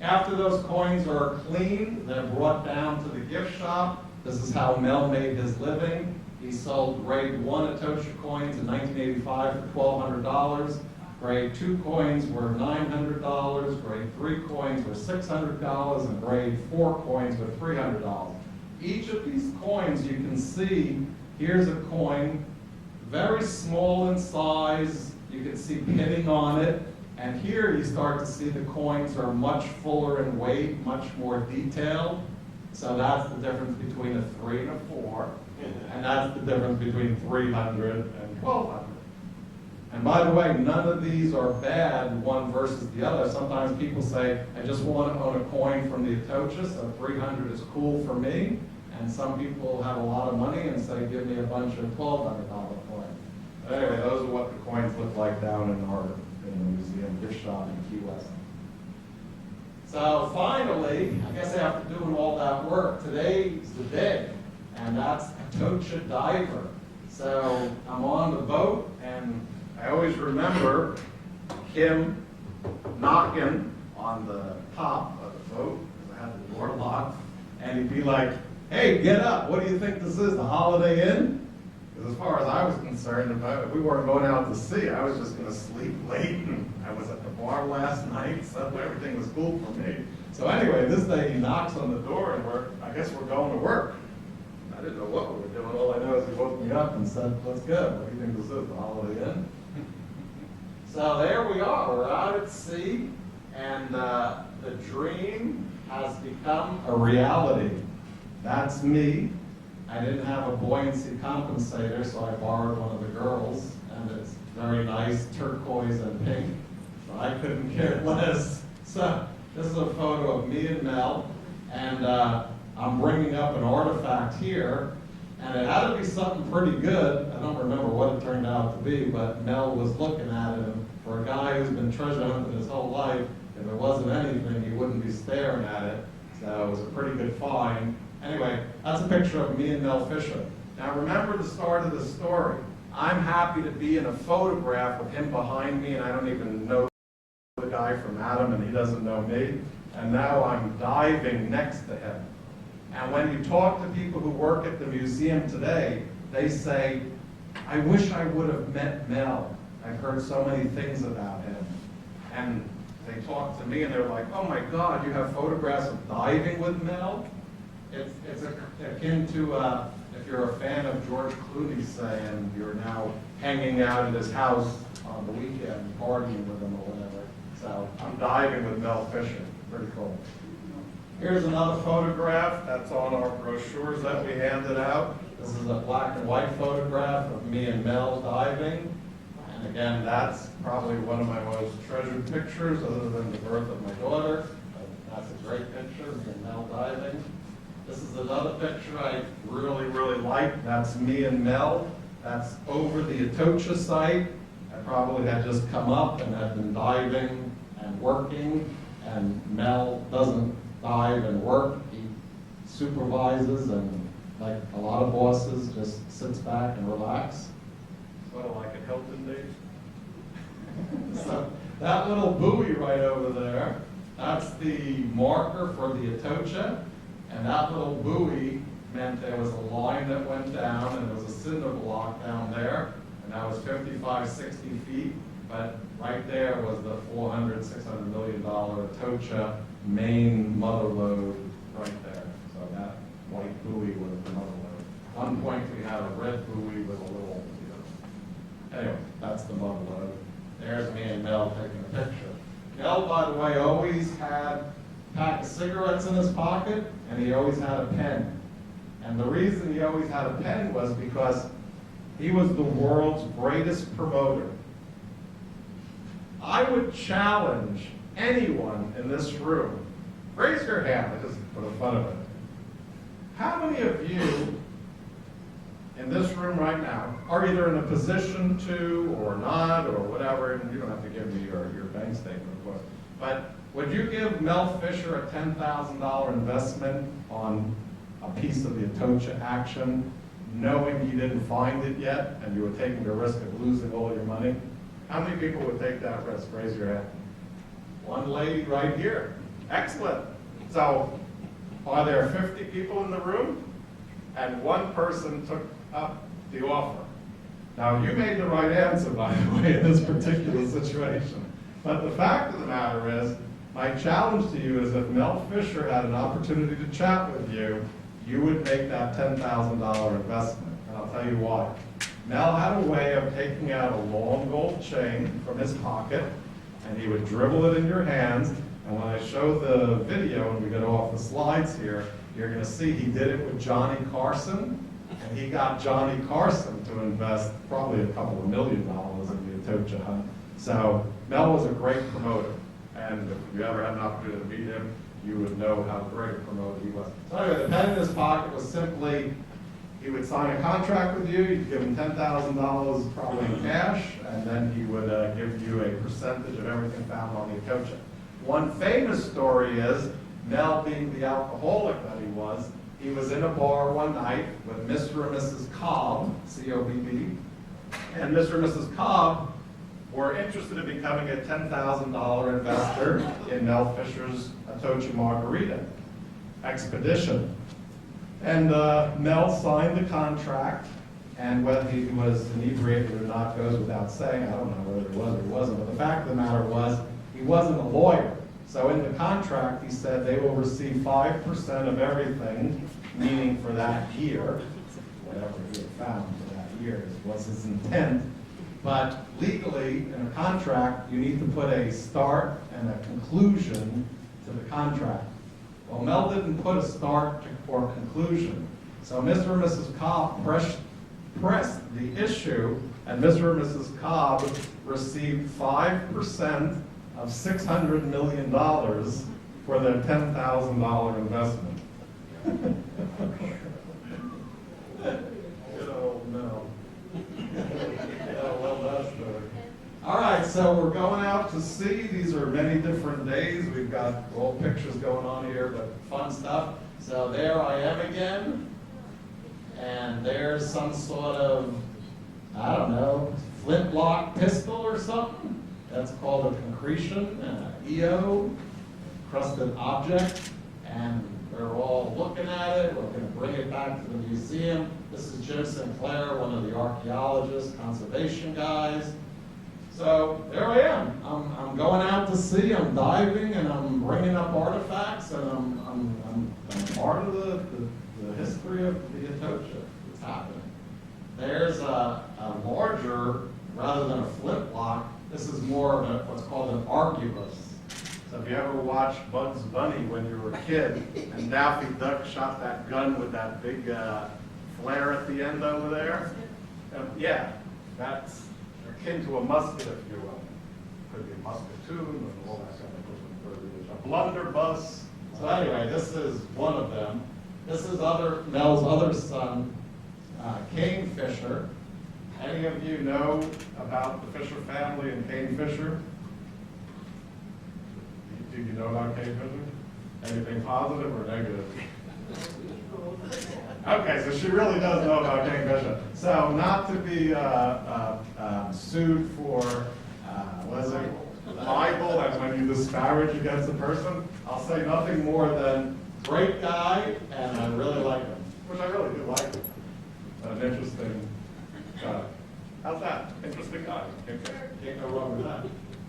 After those coins are cleaned, they're brought down to the gift shop. This is how Mel made his living. He sold grade 1 Atocha coins in 1985 for $1,200. Grade 2 coins were $900. Grade 3 coins were $600. And grade 4 coins were $300. Each of these coins, you can see, here's a coin, very small in size. You can see pitting on it. And here you start to see the coins are much fuller in weight, much more detailed. So that's the difference between a 3 and a 4. And that's the difference between 300 and 1200. And by the way, none of these are bad, one versus the other. Sometimes people say, I just want to own a coin from the Atocha, so 300 is cool for me. And some people have a lot of money and say, give me a bunch of $1,200 coins. But anyway, those are what the coins look like down in the museum gift shop in Key West. So finally, I guess after doing all that work, today's the day, and that's Atocha Diver. So I'm on the boat, and I always remember Kim knocking on the top of the boat, because I had the door locked, and he'd be like, hey, get up, what do you think this is, the Holiday Inn? Because as far as I was concerned, if we weren't going out to sea, I was just going to sleep late, and I was at the bar last night, so everything was cool for me. So anyway, this day he knocks on the door, and I guess we're going to work. I didn't know what we were doing. All I know is he woke me up and said, let's go. What do you think this is, the Holiday Inn? So there we are. We're out at sea, and the dream has become a reality. That's me. I didn't have a buoyancy compensator, so I borrowed one of the girls, and it's very nice, turquoise and pink. So I couldn't care less. So this is a photo of me and Mel, and I'm bringing up an artifact here, and it had to be something pretty good. I don't remember what it turned out to be, but Mel was looking at it, and for a guy who's been treasure hunting his whole life, if it wasn't anything, he wouldn't be staring at it. So it was a pretty good find. Anyway, that's a picture of me and Mel Fisher. Now remember the start of the story. I'm happy to be in a photograph with him behind me, and I don't even know the guy from Adam, and he doesn't know me. And now I'm diving next to him. And when you talk to people who work at the museum today, they say, I wish I would have met Mel. I've heard so many things about him. And they talk to me and they're like, oh my God, you have photographs of diving with Mel? It's akin to if you're a fan of George Clooney, say, and you're now hanging out at his house on the weekend, partying with him or whatever. So I'm diving with Mel Fisher. Pretty cool. Here's another photograph that's on our brochures that we handed out. This is a black and white photograph of me and Mel diving. And again, that's probably one of my most treasured pictures other than the birth of my daughter. But that's a great picture, me and Mel diving. This is another picture I really, really like. That's me and Mel. That's over the Atocha site. I probably had just come up and had been diving and working. And Mel doesn't dive and work. He supervises and, like a lot of bosses, just sits back and relax. Sort of like a Hilton days. So that little buoy right over there, that's the marker for the Atocha. And that little buoy meant there was a line that went down, and there was a cinder block down there, and that was 55, 60 feet. But right there was the $400, $600 million Atocha main mother lode right there. So that white buoy was the mother lode. At one point we had a red buoy with a little, anyway, that's the mother lode. There's me and Mel taking a picture. Mel, by the way, always had a pack of cigarettes in his pocket, and he always had a pen. And the reason he always had a pen was because he was the world's greatest promoter. I would challenge anyone in this room, raise your hand just for the fun of it. How many of you in this room right now are either in a position to or not or whatever, and you don't have to give me your bank statement, of course, But would you give Mel Fisher a $10,000 investment on a piece of the Atocha action, knowing he didn't find it yet, and you were taking the risk of losing all your money? How many people would take that risk? Raise your hand. One lady right here. Excellent. So, are there 50 people in the room? And one person took up the offer. Now, you made the right answer, by the way, in this particular situation. But the fact of the matter is, my challenge to you is if Mel Fisher had an opportunity to chat with you, you would make that $10,000 investment. And I'll tell you why. Mel had a way of taking out a long gold chain from his pocket, and he would dribble it in your hands. And when I show the video, and we get off the slides here, you're going to see he did it with Johnny Carson, and he got Johnny Carson to invest probably a couple of $1 million in the Atocha hunt. So Mel was a great promoter, and if you ever had an opportunity to meet him, you would know how great a promoter he was. So anyway, the pen in his pocket was simply, he would sign a contract with you, you'd give him $10,000 probably in cash, and then he would give you a percentage of everything found on the Atocha. One famous story is, Mel being the alcoholic that he was in a bar one night with Mr. and Mrs. Cobb, C-O-B-B, and Mr. and Mrs. Cobb were interested in becoming a $10,000 investor in Mel Fisher's Atocha Margarita expedition. And Mel signed the contract, and whether he was inebriated or not goes without saying. I don't know whether he was or he wasn't, but the fact of the matter was, he wasn't a lawyer. So in the contract, he said they will receive 5% of everything, meaning for that year, whatever he had found for that year was his intent. But legally, in a contract, you need to put a start and a conclusion to the contract. Well, Mel didn't put a start or conclusion. So Mr. and Mrs. Cobb pressed the issue, and Mr. and Mrs. Cobb received 5% of $600 million for their $10,000 investment. Good old Mel. Well, that's good. All right, so we're going out to sea. These are many different days. We've got old pictures going on here, but fun stuff. So there I am again, and there's some sort of, I don't know, flintlock pistol or something. That's called a concretion, EO, crusted object, and we're all looking at it. We're going to bring it back to the museum. This is Jim Sinclair, one of the archaeologists, conservation guys. So there I am. I'm going out to sea. I'm diving, and I'm bringing up artifacts, and I'm part of the history of the Atocha. It's happening. There's a larger, rather than a flintlock, this is more of what's called an arquebus. So if you ever watched Bugs Bunny when you were a kid, and Daffy Duck shot that gun with that big flare at the end over there, yeah, that's akin to a musket, if you will. Could be a musketoon and all that kind of thing. A blunderbuss. So anyway, this is one of them. This is Mel's other son, Kane Fisher. Any of you know about the Fisher family and Kane Fisher? Do you know about Kane Fisher? Anything positive or negative? Okay, so she really does know about Kane Fisher. So not to be sued for, what is it, libel, and when you disparage against a person, I'll say nothing more than great guy, and I really like him, which I really do like him. An interesting guy. How's that? Interesting guy. Can't go wrong with that.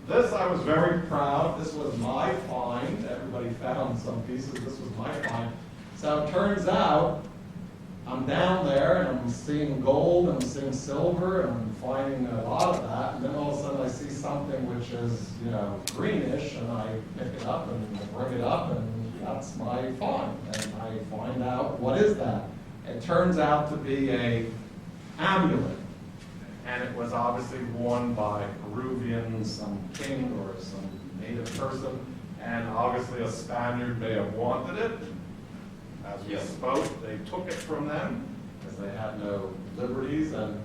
This I was very proud. This was my find. Everybody found some pieces. This was my find. So it turns out I'm down there and I'm seeing gold and I'm seeing silver and I'm finding a lot of that. And then all of a sudden I see something which is, greenish, and I pick it up and bring it up, and that's my find. And I find out, what is that? It turns out to be an amulet. And it was obviously worn by Peruvians, some king or some native person, and obviously a Spaniard may have wanted it. As we spoke, they took it from them, because they had no liberties, and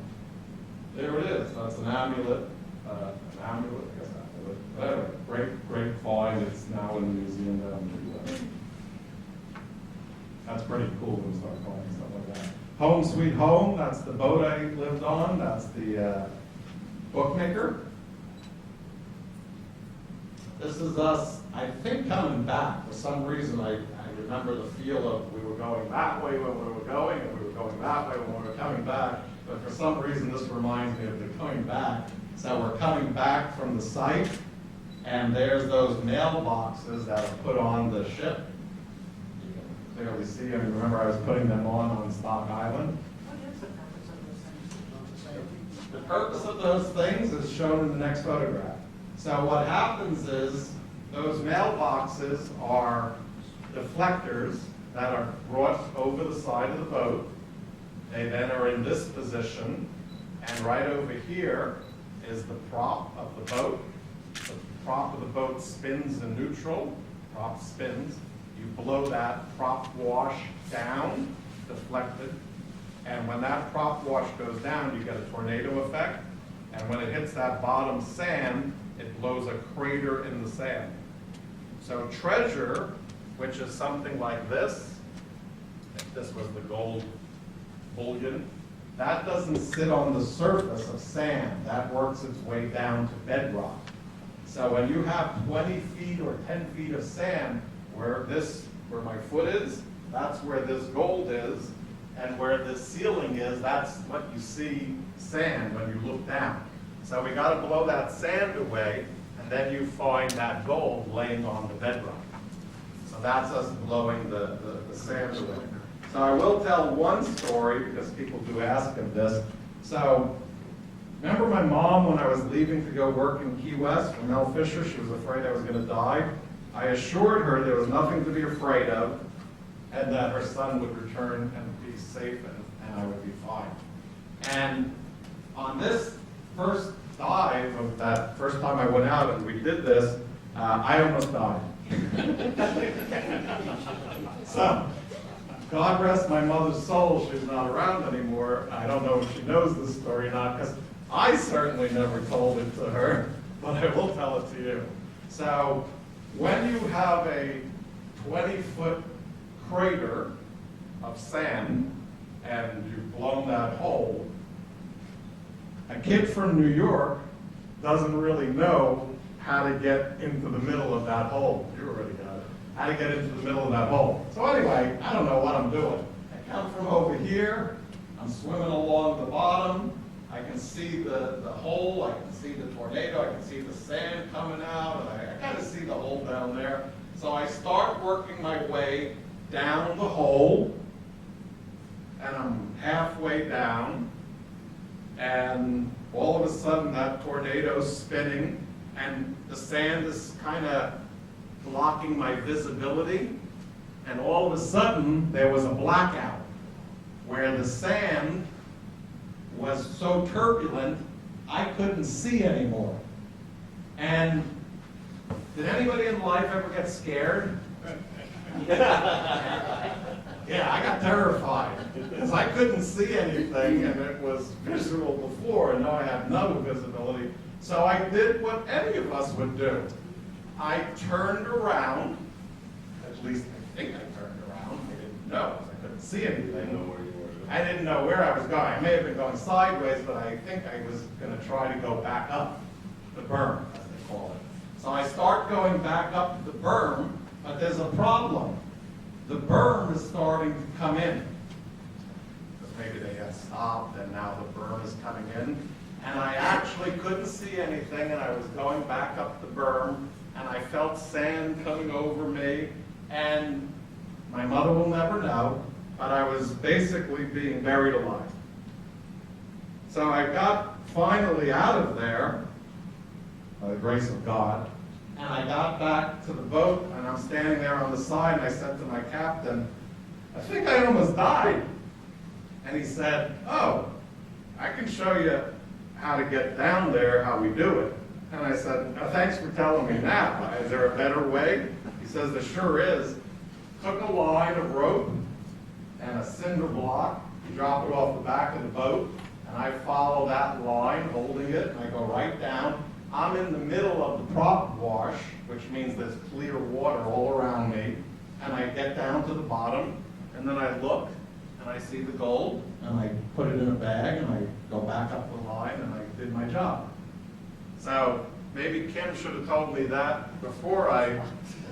there it is. That's an amulet, I guess amulet. But anyway, great find. Home Sweet Home, that's the boat I lived on, that's the bookmaker. This is us, I think, coming back. For some reason, I remember the feel of we were going that way when we were going, and we were going that way when we were coming back. But for some reason, this reminds me of the coming back. So we're coming back from the site, and there's those mailboxes that are put on the ship. You can clearly see them. Remember, I was putting them on Stock Island. The purpose of those things is shown in the next photograph. So what happens is those mailboxes are deflectors that are brought over the side of the boat. They then are in this position, and right over here is the prop of the boat. The prop of the boat spins in neutral. Prop spins. You blow that prop wash down, deflected, and when that prop wash goes down, you get a tornado effect, and when it hits that bottom sand, it blows a crater in the sand. So treasure, which is something like this, if this was the gold bullion, that doesn't sit on the surface of sand. That works its way down to bedrock. So when you have 20 feet or 10 feet of sand, where my foot is, that's where this gold is, and where this ceiling is, that's what you see sand when you look down. So we got to blow that sand away, and then you find that gold laying on the bedrock. So that's us blowing the sand away. So I will tell one story, because people do ask him this. So remember my mom when I was leaving to go work in Key West for Mel Fisher? She was afraid I was going to die. I assured her there was nothing to be afraid of, and that her son would return and be safe, and I would be fine. And on this first dive of that first time I went out and we did this, I almost died. So, God rest my mother's soul, she's not around anymore. I don't know if she knows this story or not, because I certainly never told it to her, but I will tell it to you. So, when you have a 20-foot crater of sand and you've blown that hole, a kid from New York doesn't really know how to get into the middle of that hole. You already got it. How to get into the middle of that hole. So anyway, I don't know what I'm doing. I come from over here. I'm swimming along the bottom. I can see the hole. I can see the tornado. I can see the sand coming out. And I kind of see the hole down there. So I start working my way down the hole. And I'm halfway down. And all of a sudden that tornado's spinning and the sand is kind of blocking my visibility. And all of a sudden there was a blackout where the sand was so turbulent I couldn't see anymore. And did anybody in life ever get scared? Yeah, I got terrified because I couldn't see anything and it was visual before and now I have no visibility. So I did what any of us would do. I turned around, at least I think I turned around. I didn't know because I couldn't see anything. I didn't know where I was going. I may have been going sideways, but I think I was going to try to go back up the berm, as they call it. So I start going back up the berm, but there's a problem. The berm is starting to come in. Because maybe they had stopped and now the berm is coming in. And I actually couldn't see anything and I was going back up the berm and I felt sand coming over me and my mother will never know, but I was basically being buried alive. So I got finally out of there, by the grace of God, and I got back to the boat, and I'm standing there on the side, and I said to my captain, I think I almost died. And he said, oh, I can show you how to get down there, how we do it. And I said, oh, thanks for telling me now. Is there a better way? He says, there sure is. Took a line of rope and a cinder block. He dropped it off the back of the boat, and I follow that line, holding it, and I go right down. I'm in the middle of the prop wash, which means there's clear water all around me, and I get down to the bottom, and then I look, and I see the gold, and I put it in a bag, and I go back up the line, and I did my job. So maybe Kim should have told me that before I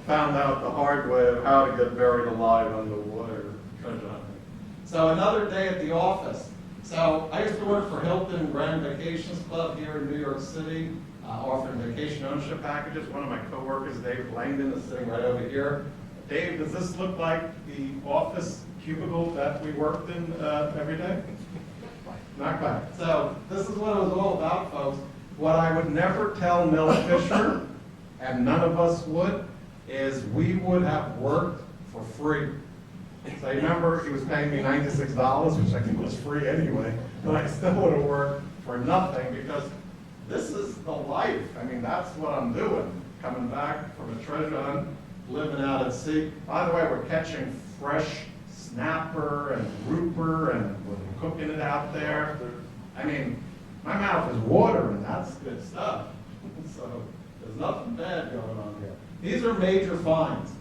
found out the hard way of how to get buried alive underwater treasure hunting. So another day at the office. So I used to work for Hilton Grand Vacations Club here in New York City, offering vacation ownership packages. One of my coworkers, Dave Langdon, is sitting right over here. Dave, does this look like the office cubicle that we worked in every day? Not quite. So this is what it was all about, folks. What I would never tell Mel Fisher, and none of us would, is we would have worked for free. So you remember he was paying me $96, which I think was free anyway, but I still would have worked for nothing because this is the life. I mean, that's what I'm doing. Coming back from a treasure hunt, living out at sea. By the way, we're catching fresh snapper and grouper and we're cooking it out there. I mean, my mouth is watering. That's good stuff. So there's nothing bad going on here. These are major finds.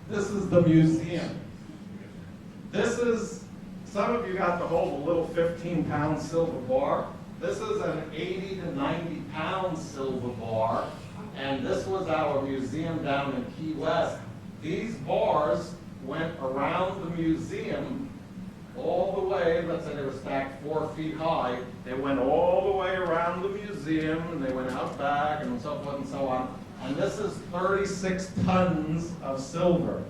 This is the museum. This is, some of you got to hold a little 15-pound silver bar. This is an 80 to 90-pound silver bar, and this was our museum down in Key West. These bars went around the museum all the way, let's say they were stacked 4 feet high. They went all the way around the museum, and they went out back, and so forth and so on. And this is 36 tons of silver.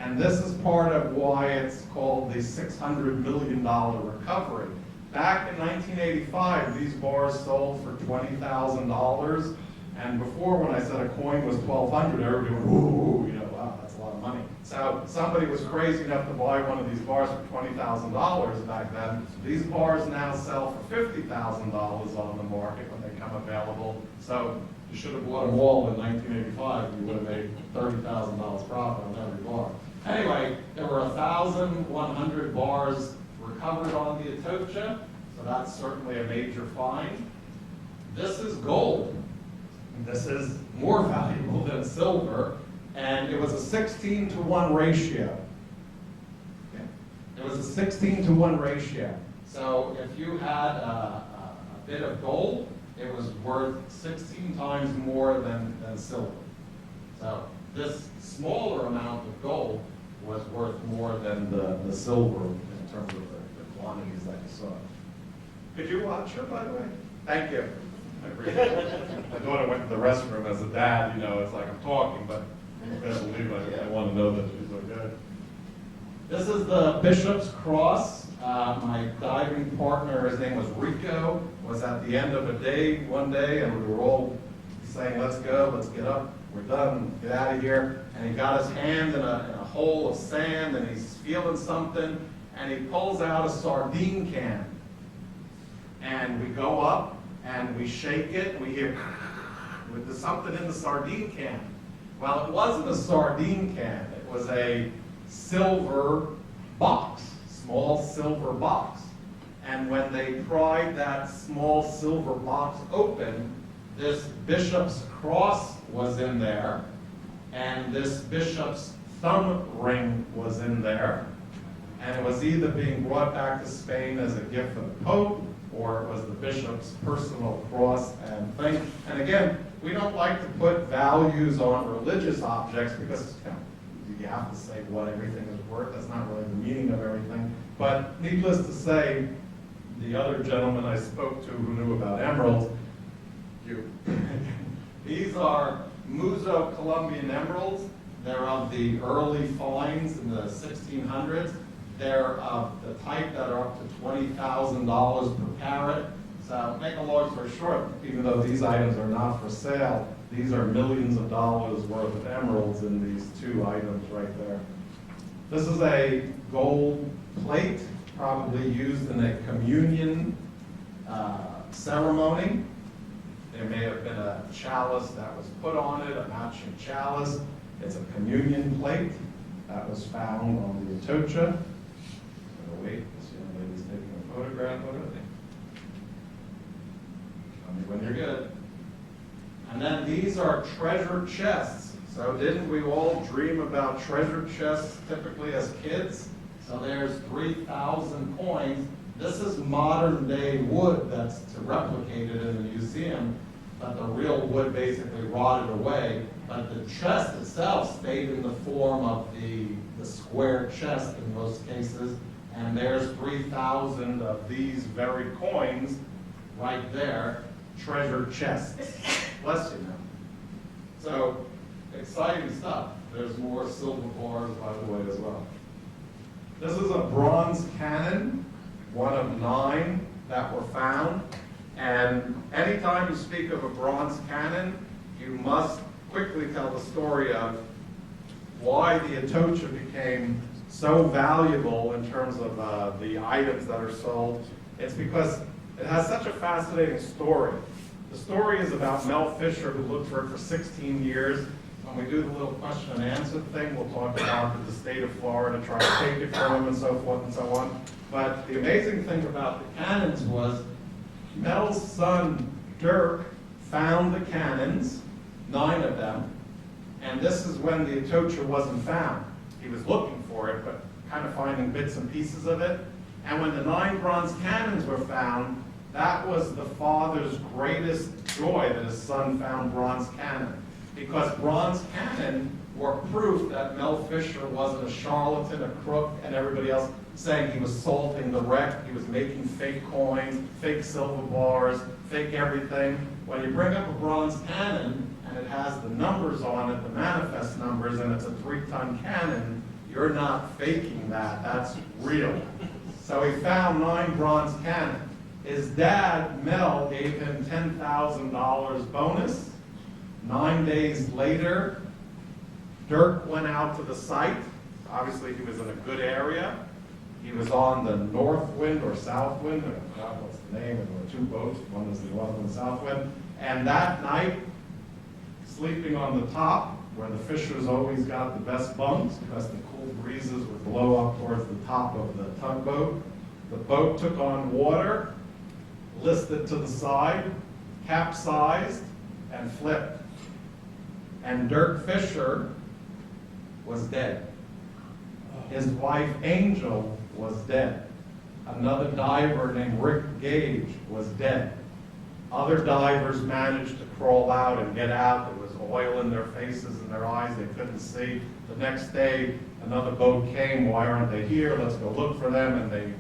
And this is part of why it's called the $600 million recovery. Back in 1985, these bars sold for $20,000. And before, when I said a coin was $1,200, everybody went, ooh, you know, wow, that's a lot of money. So somebody was crazy enough to buy one of these bars for $20,000 back then. These bars now sell for $50,000 on the market when they come available. So you should have bought them all in 1985. You would have made $30,000 profit on every bar. Anyway, there were 1,100 bars recovered on the Atocha, so that's certainly a major find. This is gold. This is more valuable than silver, and it was a 16-to-1 ratio. Okay. It was a 16-to-1 ratio. So if you had a bit of gold, it was worth 16 times more than silver. So this smaller amount of gold was worth more than the silver in terms of the quantities that you saw. Could you watch her, by the way? Thank you. I appreciate it. My daughter went to the restroom as a dad, you know, it's like I'm talking, but you better believe I want to know that she's okay. This is the Bishop's Cross. My diving partner, his name was Rico, was at the end of a day, one day, and we were all saying, let's go, let's get up, we're done, get out of here. And he got his hand in a hole of sand, and he's feeling something, and he pulls out a sardine can. And we go up, and we shake it, and we hear, there's something in the sardine can. Well, it wasn't a sardine can, it was a silver box, small silver box. And when they pried that small silver box open, this bishop's cross was in there, and this bishop's thumb ring was in there, and it was either being brought back to Spain as a gift from the Pope, or it was the bishop's personal cross and thing. And again, we don't like to put values on religious objects because you have to say what everything is worth. That's not really the meaning of everything. But needless to say, the other gentleman I spoke to who knew about emeralds, these are Muzo Colombian Emeralds. They're of the early finds in the 1600s. They're of the type that are up to $20,000 per carat. So make a long story short, even though these items are not for sale, these are millions of dollars worth of emeralds in these two items right there. This is a gold plate, probably used in a communion ceremony. There may have been a chalice that was put on it, a matching chalice. It's a communion plate that was found on the Atocha. Wait, this young lady's taking a photograph of it. Tell me when you're good. And then these are treasure chests. So didn't we all dream about treasure chests typically as kids? So there's 3,000 coins. This is modern day wood that's replicated in the museum, but the real wood basically rotted away. But the chest itself stayed in the form of the square chest in most cases. And there's 3,000 of these very coins right there, treasure chests. Bless you now. So, exciting stuff. There's more silver bars, by the way, as well. This is a bronze cannon, one of 9 that were found. And anytime you speak of a bronze cannon, you must quickly tell the story of why the Atocha became so valuable in terms of the items that are sold. It's because it has such a fascinating story. The story is about Mel Fisher, who looked for it for 16 years. When we do the little question and answer thing, we'll talk about the state of Florida, try to take it from him and so forth and so on. But the amazing thing about the cannons was Mel's son, Dirk, found the cannons, 9 of them, and this is when the Atocha wasn't found. He was looking for it, but kind of finding bits and pieces of it. And when the 9 bronze cannons were found, that was the father's greatest joy that his son found bronze cannon. Because bronze cannon were proof that Mel Fisher wasn't a charlatan, a crook, and everybody else saying he was salting the wreck. He was making fake coins, fake silver bars, fake everything. When you bring up a bronze cannon and it has the numbers on it, the manifest numbers, and it's a 3-ton cannon, you're not faking that. That's real. So he found 9 bronze cannons. His dad, Mel, gave him $10,000 bonus. 9 days later, Dirk went out to the site. Obviously, he was in a good area. He was on the north wind or south wind. I forgot what's the name. There were 2 boats. One was the north and the south wind. And that night, sleeping on the top, where the Fishers always got the best bunks because the cool breezes would blow up towards the top of the tugboat. The boat took on water, listed to the side, capsized, and flipped. And Dirk Fisher was dead. His wife, Angel, was dead. Another diver named Rick Gage was dead. Other divers managed to crawl out and get out. There was oil in their faces and their eyes. They couldn't see. The next day, another boat came. Why aren't they here? Let's go look for them. And they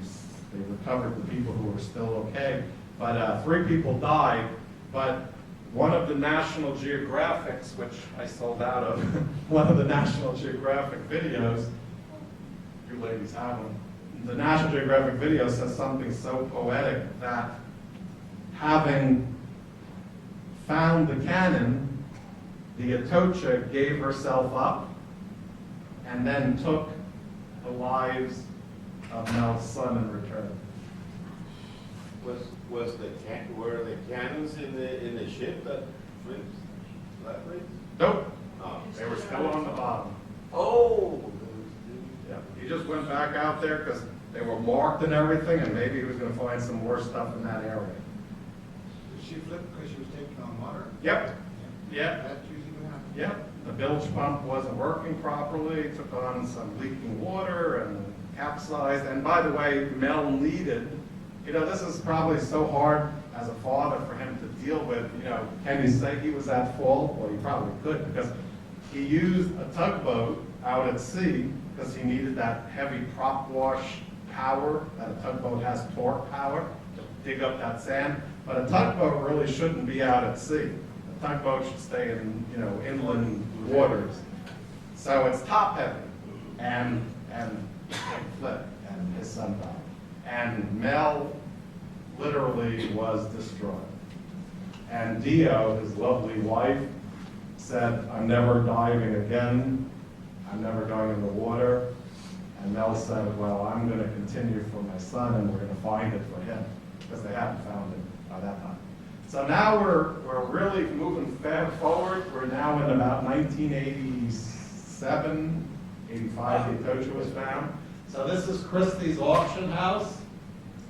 recovered the people who were still okay. But 3 people died. But one of the National Geographics, which I sold out of, one of the National Geographic videos, you ladies have one, the National Geographic video says something so poetic that having found the cannon, the Atocha gave herself up and then took the lives of Mel's son in return. Were the cannons in the ship that flipped? Nope, No. they were still on the bottom. Oh. Yeah, he just went back out there because they were marked and everything, and maybe he was going to find some more stuff in that area. Did she flip because she was taking on water? Yep. Yeah. That's usually what happens. Yep. The bilge pump wasn't working properly, took on some leaking water and capsized. And by the way, Mel needed, this is probably so hard as a father for him to deal with. Can you say he was at fault? Well, you probably could, because he used a tugboat out at sea because he needed that heavy prop wash power, that a tugboat has torque power to dig up that sand. But a tugboat really shouldn't be out at sea. A tugboat should stay in, inland waters. So it's top heavy, and flip, and his son died. And Mel literally was destroyed. And Dio, his lovely wife, said, "I'm never diving again. I'm never going in the water." And Mel said, "Well, I'm going to continue for my son, and we're going to find it for him," because they hadn't found it by that time. So now we're really moving forward. We're now in about 1987, 85, the Atocha was found. So this is Christie's auction house.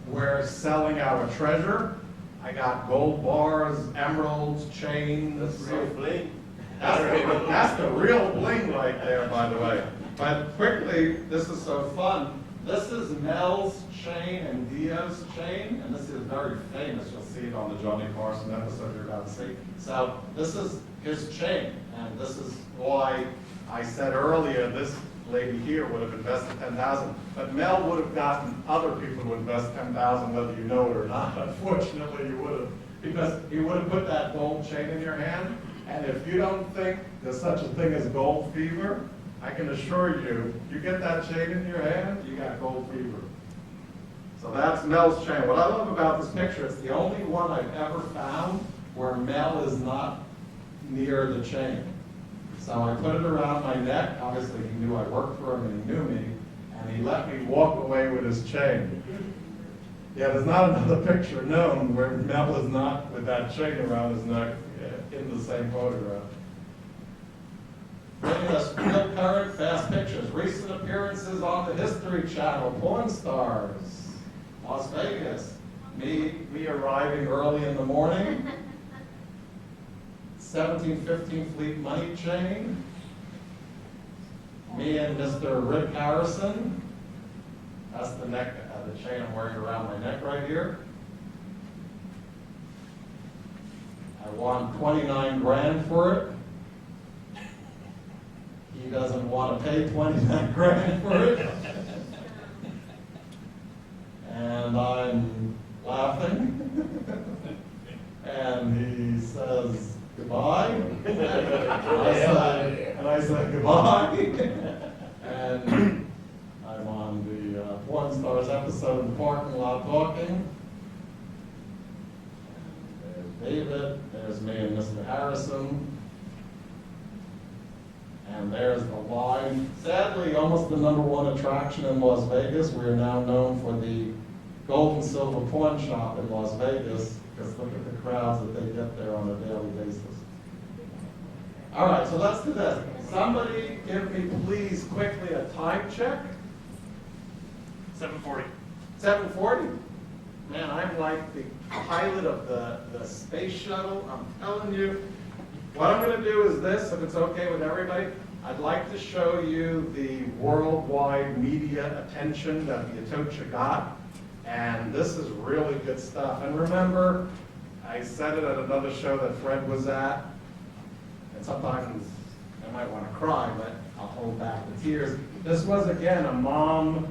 We're selling our treasure. I got gold bars, emeralds, chains. That's real bling. That's the real bling right there, by the way. But quickly, this is so fun. This is Mel's chain and Dio's chain, and this is very famous. You'll see it on the Johnny Carson episode you're about to see. So this is his chain, and this is why I said earlier this lady here would have invested $10,000, but Mel would have gotten other people to invest $10,000 whether you know it or not. Unfortunately, you would have, because he would have put that gold chain in your hand, and if you don't think there's such a thing as gold fever, I can assure you, you get that chain in your hand, you got gold fever. So that's Mel's chain. What I love about this picture, it's the only one I've ever found where Mel is not near the chain. So I put it around my neck. Obviously, he knew I worked for him and he knew me, and he let me walk away with his chain. Yeah, there's not another picture known where Mel is not with that chain around his neck in the same photograph. Bringing us real current fast pictures. Recent appearances on the History Channel. Porn stars. Las Vegas. Me arriving early in the morning. 1715 Fleet Money chain. Me and Mr. Rick Harrison. That's the neck, the chain I'm wearing around my neck right here. I won 29 grand for it. He doesn't want to pay 29 grand for it. And I'm laughing. And he says, goodbye. And I said, goodbye. And I'm on the Porn Stars episode in the parking lot talking. And there's David, there's me and Mr. Harrison. And there's the line. Sadly, almost the #1 attraction in Las Vegas. We are now known for the gold and silver pawn shop in Las Vegas, because look at the crowds that they get there on a daily basis. All right, so let's do this. Somebody give me, please, quickly a time check. 7:40. 7:40? Man, I'm like the pilot of the space shuttle. I'm telling you. What I'm going to do is this, if it's okay with everybody. I'd like to show you the worldwide media attention that the Atocha got. And this is really good stuff. And remember, I said it at another show that Fred was at. And sometimes I might want to cry, but I'll hold back the tears. This was, again, a mom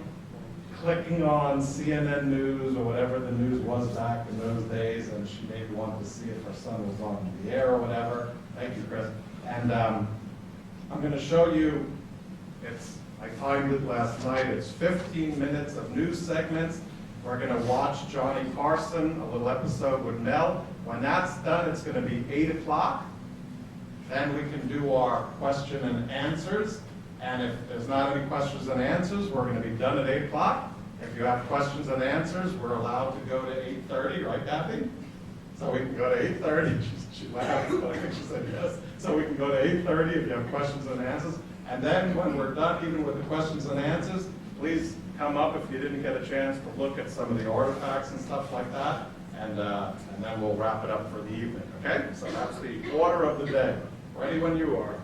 clicking on CNN News or whatever the news was back in those days, and she maybe wanted to see if her son was on the air or whatever. Thank you, Chris. And I'm going to show you, I timed it last night, it's 15 minutes of news segments. We're going to watch Johnny Carson, a little episode with Mel. When that's done, it's going to be 8 o'clock. Then we can do our question and answers. And if there's not any questions and answers, we're going to be done at 8 o'clock. If you have questions and answers, we're allowed to go to 8:30, right, Kathy? So we can go to 8:30. She laughed, but I think she said yes. So we can go to 8:30 if you have questions and answers. And then when we're done, even with the questions and answers, please come up if you didn't get a chance to look at some of the artifacts and stuff like that. And then we'll wrap it up for the evening, okay? So that's the order of the day. Ready when you are.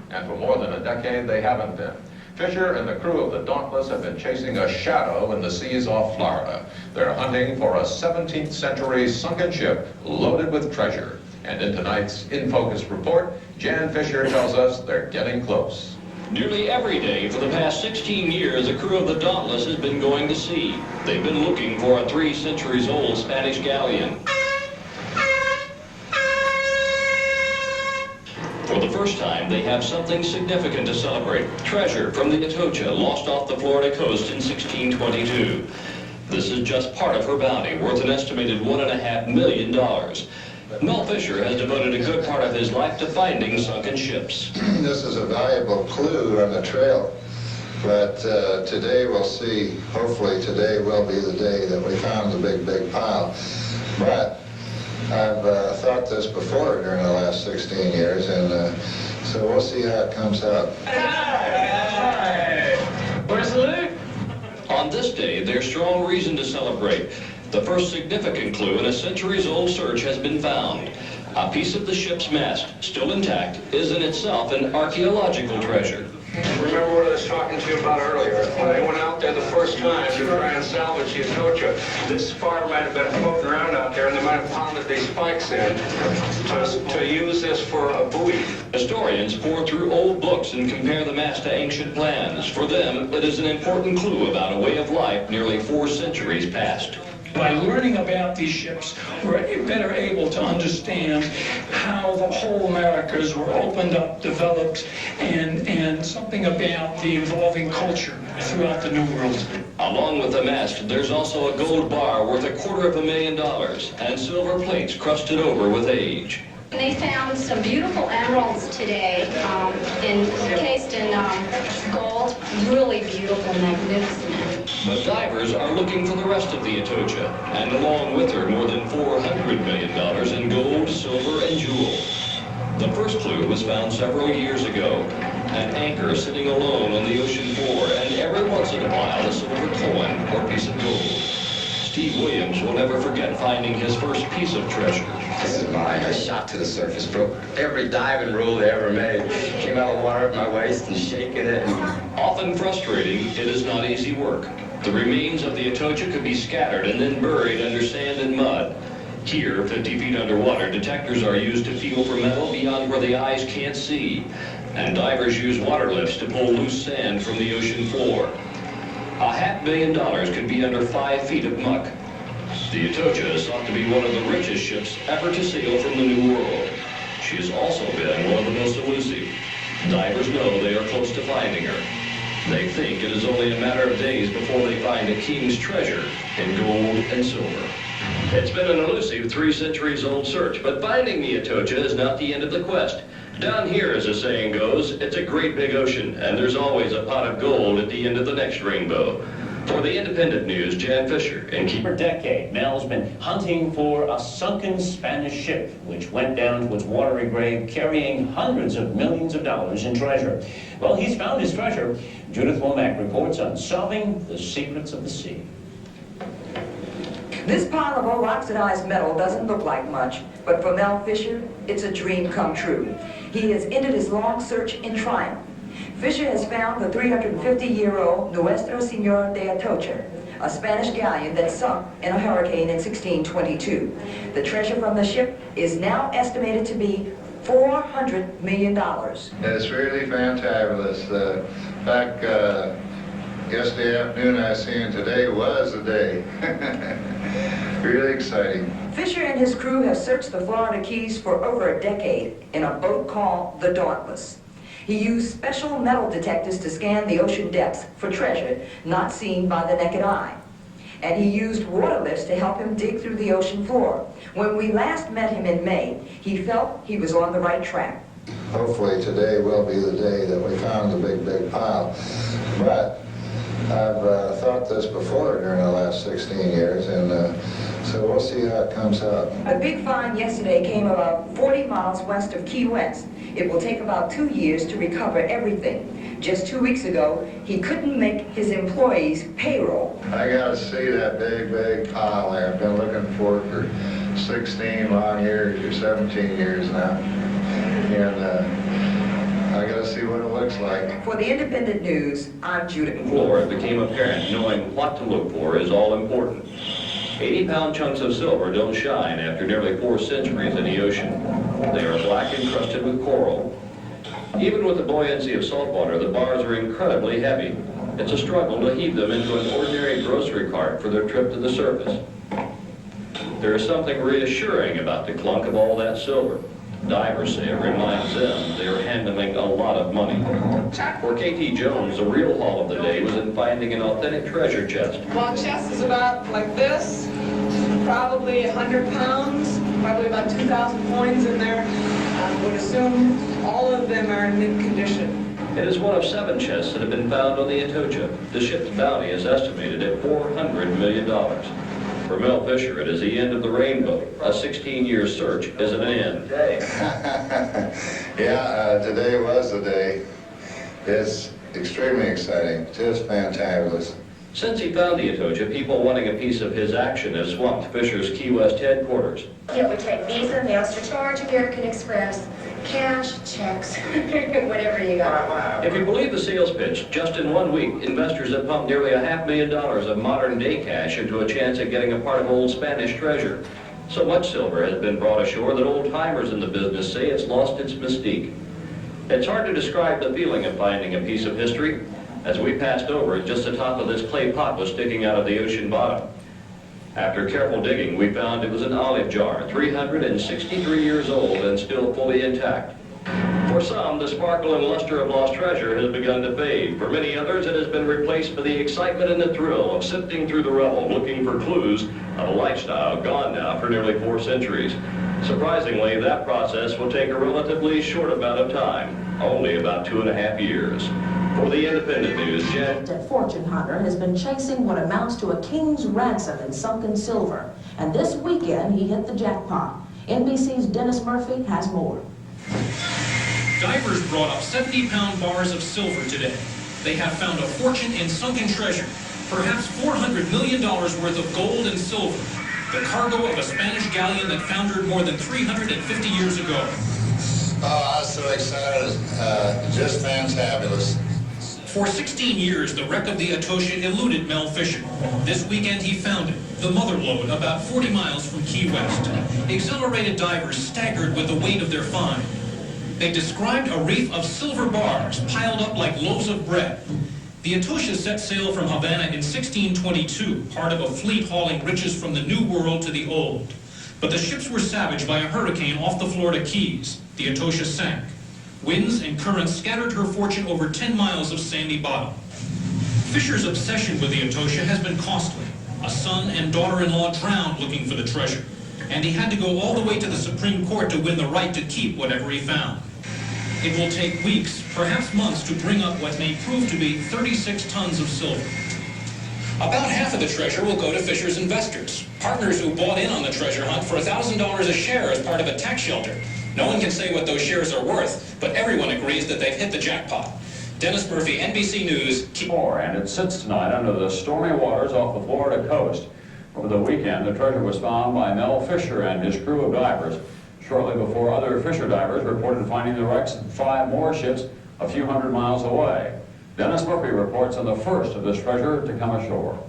And for more than a decade, they haven't been. Fisher and the crew of the Dauntless have been chasing a shadow in the seas off Florida. They're hunting for a 17th century sunken ship loaded with treasure. And in tonight's In Focus report, Jan Fisher tells us they're getting close. Nearly every day for the past 16 years, the crew of the Dauntless has been going to sea. They've been looking for a 3 centuries old Spanish galleon. For the first time, they have something significant to celebrate. Treasure from the Atocha, lost off the Florida coast in 1622. This is just part of her bounty, worth an estimated $1.5 million. Mel Fisher has devoted a good part of his life to finding sunken ships. This is a valuable clue on the trail, but today we'll see, hopefully today will be the day that we found the big pile. But I've thought this before during the last 16 years, and so we'll see how it comes out. Where's Luke? On this day, there's strong reason to celebrate. The first significant clue in a centuries-old search has been found. A piece of the ship's mast, still intact, is in itself an archaeological treasure. Remember what I was talking to you about earlier? When they went out there the first time to try and salvage the Atocha, this spar might have been floating around out there, and they might have pounded these spikes in to use this for a buoy. Historians pore through old books and compare the mast to ancient plans. For them, it is an important clue about a way of life nearly 4 centuries past. By learning about these ships, we're better able to understand how the whole Americas were opened up, developed, and something about the evolving culture throughout the New World. Along with the mast, there's also a gold bar worth $250,000 and silver plates crusted over with age. They found some beautiful emeralds today, encased in gold. Really beautiful, magnificent. But divers are looking for the rest of the Atocha, and along with her, more than $400 million in gold, silver, and jewels. The first clue was found several years ago. An anchor sitting alone on the ocean floor, and every once in a while a silver coin or piece of gold. Steve Williams will never forget finding his first piece of treasure. This is mine. I shot to the surface, broke every diving rule they ever made. Came out of the water at my waist and shaking it. Often frustrating, it is not easy work. The remains of the Atocha could be scattered and then buried under sand and mud. Here, 50 feet underwater, detectors are used to feel for metal beyond where the eyes can't see. And divers use water lifts to pull loose sand from the ocean floor. $500,000 could be under 5 feet of muck. The Atocha is thought to be one of the richest ships ever to sail from the New World. She has also been one of the most elusive. Divers know they are close to finding her. They think it is only a matter of days before they find a king's treasure in gold and silver. It's been an elusive 3 centuries old search, but finding the Atocha is not the end of the quest. Down here, as the saying goes, it's a great big ocean, and there's always a pot of gold at the end of the next rainbow. For the Independent News, Jan Fisher in For a decade, Mel's been hunting for a sunken Spanish ship, which went down to its watery grave carrying hundreds of millions of dollars in treasure. Well, he's found his treasure. Judith Womack reports on solving the secrets of the sea. This pile of old oxidized metal doesn't look like much, but for Mel Fisher, it's a dream come true. He has ended his long search in triumph. Fisher has found the 350-year-old Nuestra Señora de Atocha, a Spanish galleon that sunk in a hurricane in 1622. The treasure from the ship is now estimated to be $400 million. It's really fantabulous. Back yesterday afternoon I seen today was the day. Really exciting. Fisher and his crew have searched the Florida Keys for over a decade in a boat called the Dauntless. He used special metal detectors to scan the ocean depths for treasure not seen by the naked eye. And he used water lifts to help him dig through the ocean floor. When we last met him in May, he felt he was on the right track. Hopefully today will be the day that we found the big, big pile. But I've thought this before during the last 16 years, and so we'll see how it comes out. A big find yesterday came about 40 miles west of Key West. It will take about 2 years to recover everything. Just 2 weeks ago, he couldn't make his employees' payroll. I got to see that big, big pile there. I've been looking for it for 16 long years or 17 years now. And I got to see what it looks like. For the Independent News, I'm Judith. Floor, it became apparent knowing what to look for is all important. 80-pound chunks of silver don't shine after nearly 4 centuries in the ocean. They are black encrusted with coral. Even with the buoyancy of salt water, the bars are incredibly heavy. It's a struggle to heave them into an ordinary grocery cart for their trip to the surface. There is something reassuring about the clunk of all that silver. Divers say it reminds them they are handling a lot of money. For KT Jones, the real haul of the day was in finding an authentic treasure chest. Well, chest is about like this, probably 100 pounds, probably about 2,000 coins in there. I would assume all of them are in mint condition. It is one of 7 chests that have been found on the Atocha. The ship's bounty is estimated at $400 million. For Mel Fisher, it is the end of the rainbow. A 16-year search is at an end. Yeah, today was the day. It's extremely exciting, just fantabulous. Since he found the Atocha, people wanting a piece of his action have swamped Fisher's Key West headquarters. It would take Visa, MasterCard, American Express, Cash, checks, whatever you got. If you believe the sales pitch, just in 1 week, investors have pumped nearly $500,000 of modern-day cash into a chance at getting a part of old Spanish treasure. So much silver has been brought ashore that old-timers in the business say it's lost its mystique. It's hard to describe the feeling of finding a piece of history. As we passed over it, just the top of this clay pot was sticking out of the ocean bottom. After careful digging, we found it was an olive jar, 363 years old and still fully intact. For some, the sparkle and luster of lost treasure has begun to fade. For many others, it has been replaced by the excitement and the thrill of sifting through the rubble, looking for clues of a lifestyle gone now for nearly 4 centuries. Surprisingly, that process will take a relatively short amount of time, only about 2.5 years. For the Independent News, Jen. A fortune hunter has been chasing what amounts to a king's ransom in sunken silver. And this weekend, he hit the jackpot. NBC's Dennis Murphy has more. Divers brought up 70-pound bars of silver today. They have found a fortune in sunken treasure, perhaps $400 million worth of gold and silver, the cargo of a Spanish galleon that foundered more than 350 years ago. Oh, I was so excited. Just fantabulous. For 16 years, the wreck of the Etosha eluded Mel Fisher. This weekend, he found it, the mother lode, about 40 miles from Key West. Exhilarated divers staggered with the weight of their find. They described a reef of silver bars piled up like loaves of bread. The Etosha set sail from Havana in 1622, part of a fleet hauling riches from the New World to the Old. But the ships were savaged by a hurricane off the Florida Keys. The Etosha sank. Winds and currents scattered her fortune over 10 miles of sandy bottom. Fisher's obsession with the Etosha has been costly. A son and daughter-in-law drowned looking for the treasure, and he had to go all the way to the Supreme Court to win the right to keep whatever he found. It will take weeks, perhaps months, to bring up what may prove to be 36 tons of silver. About half of the treasure will go to Fisher's investors, partners who bought in on the treasure hunt for $1,000 a share as part of a tax shelter. No one can say what those shares are worth, but everyone agrees that they've hit the jackpot. Dennis Murphy, NBC News. And it sits tonight under the stormy waters off the Florida coast. Over the weekend, the treasure was found by Mel Fisher and his crew of divers. Shortly before, other Fisher divers reported finding the wrecks of 5 more ships a few hundred miles away. Dennis Murphy reports on the first of this treasure to come ashore.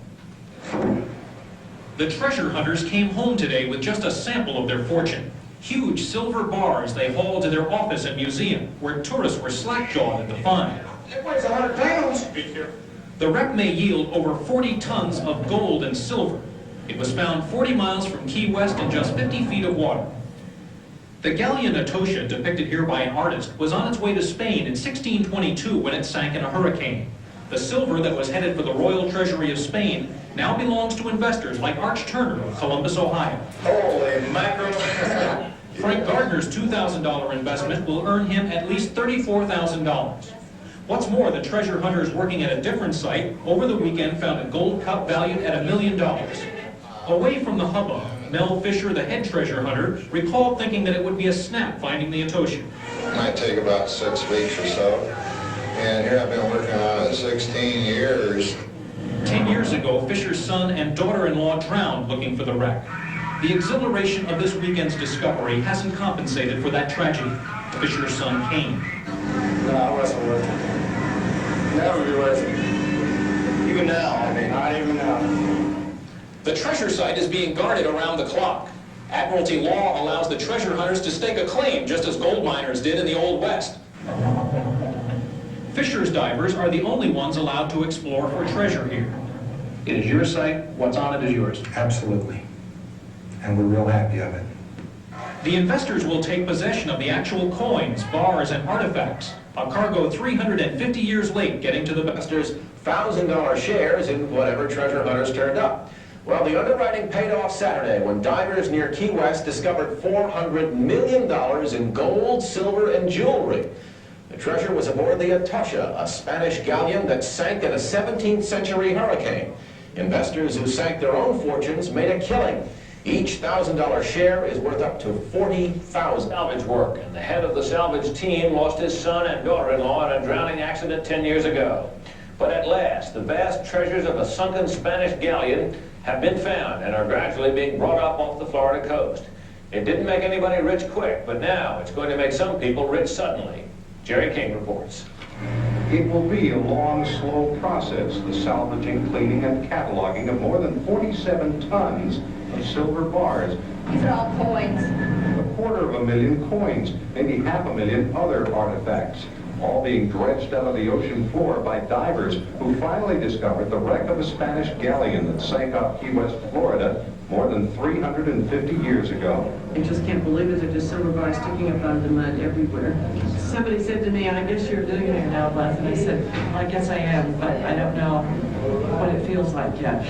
The treasure hunters came home today with just a sample of their fortune. Huge silver bars they hauled to their office and museum, where tourists were slack-jawed at the find. It weighs 100 pounds. The wreck may yield over 40 tons of gold and silver. It was found 40 miles from Key West in just 50 feet of water. The galleon Etosha, depicted here by an artist, was on its way to Spain in 1622 when it sank in a hurricane. The silver that was headed for the Royal Treasury of Spain now belongs to investors like Arch Turner of Columbus, Ohio. Holy mackerel. Frank Gardner's $2,000 investment will earn him at least $34,000. What's more, the treasure hunters working at a different site over the weekend found a gold cup valued at $1 million. Away from the hubbub, Mel Fisher, the head treasure hunter, recalled thinking that it would be a snap finding the Etosha. It might take about 6 weeks or so. And here I've been working on it 16 years. 10 years ago, Fisher's son and daughter-in-law drowned looking for the wreck. The exhilaration of this weekend's discovery hasn't compensated for that tragedy. Fisher's son came. No, it wasn't worth it. Never be worth it. Even now, I mean, not even now. The treasure site is being guarded around the clock. Admiralty law allows the treasure hunters to stake a claim, just as gold miners did in the Old West. Fisher's divers are the only ones allowed to explore for treasure here. It is your site. What's on it is yours. Absolutely. And we're real happy of it. The investors will take possession of the actual coins, bars, and artifacts. A cargo 350 years late getting to the investors' $1,000 shares in whatever treasure hunters turned up. Well, the underwriting paid off Saturday when divers near Key West discovered $400 million in gold, silver, and jewelry. The treasure was aboard the Etosha, a Spanish galleon that sank in a 17th century hurricane. Investors who sank their own fortunes made a killing. Each $1,000 share is worth up to $40,000. Salvage work, and the head of the salvage team lost his son and daughter-in-law in a drowning accident 10 years ago. But at last, the vast treasures of a sunken Spanish galleon have been found and are gradually being brought up off the Florida coast. It didn't make anybody rich quick, but now it's going to make some people rich suddenly. Jerry King reports. It will be a long, slow process, the salvaging, cleaning, and cataloging of more than 47 tons of silver bars. These are all coins. 250,000 coins, maybe 500,000 other artifacts, all being dredged out of the ocean floor by divers who finally discovered the wreck of a Spanish galleon that sank off Key West, Florida, more than 350 years ago. I just can't believe it. They're just silver bars sticking up out of the mud everywhere. Somebody said to me, I guess you're doing it now, Beth. And I said, well, I guess I am, but I don't know what it feels like yet.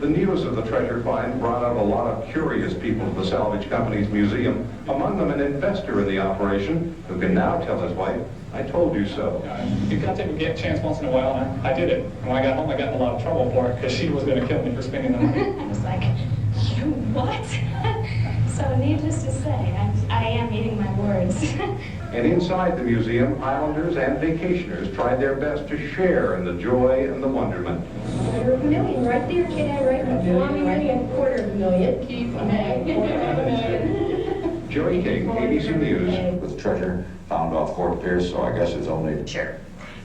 The news of the treasure find brought out a lot of curious people to the Salvage Company's museum, among them an investor in the operation who can now tell his wife, I told you so. You've got to take a chance once in a while, and I did it. And when I got home, I got in a lot of trouble for it because she was going to kill me for spending the money. I was like, you what? So needless to say, I am eating my words. And inside the museum, islanders and vacationers tried their best to share in the joy and the wonderment. $250,000 right there, kid, right in the $1 million, $250,000. Keep $250,000. Jerry King, ABC News. With treasure found off Fort Pierce, so I guess it's only... Sure.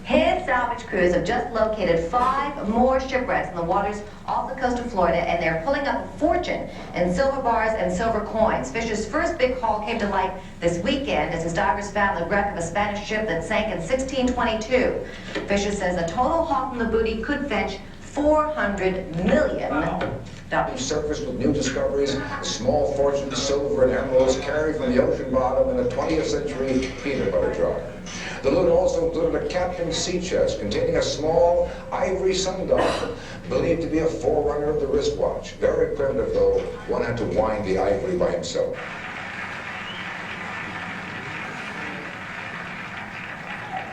His salvage crews have just located 5 more shipwrecks in the waters off the coast of Florida, and they're pulling up a fortune in silver bars and silver coins. Fisher's first big haul came to light this weekend as his divers found the wreck of a Spanish ship that sank in 1622. Fisher says the total haul from the booty could fetch $400 million. Wow. Surfaced with new discoveries, a small fortune of silver and emeralds carried from the ocean bottom in a 20th century peanut butter jar. The loot also included a captain's sea chest containing a small ivory sundial, believed to be a forerunner of the wristwatch. Very primitive, though. One had to wind the ivory by himself.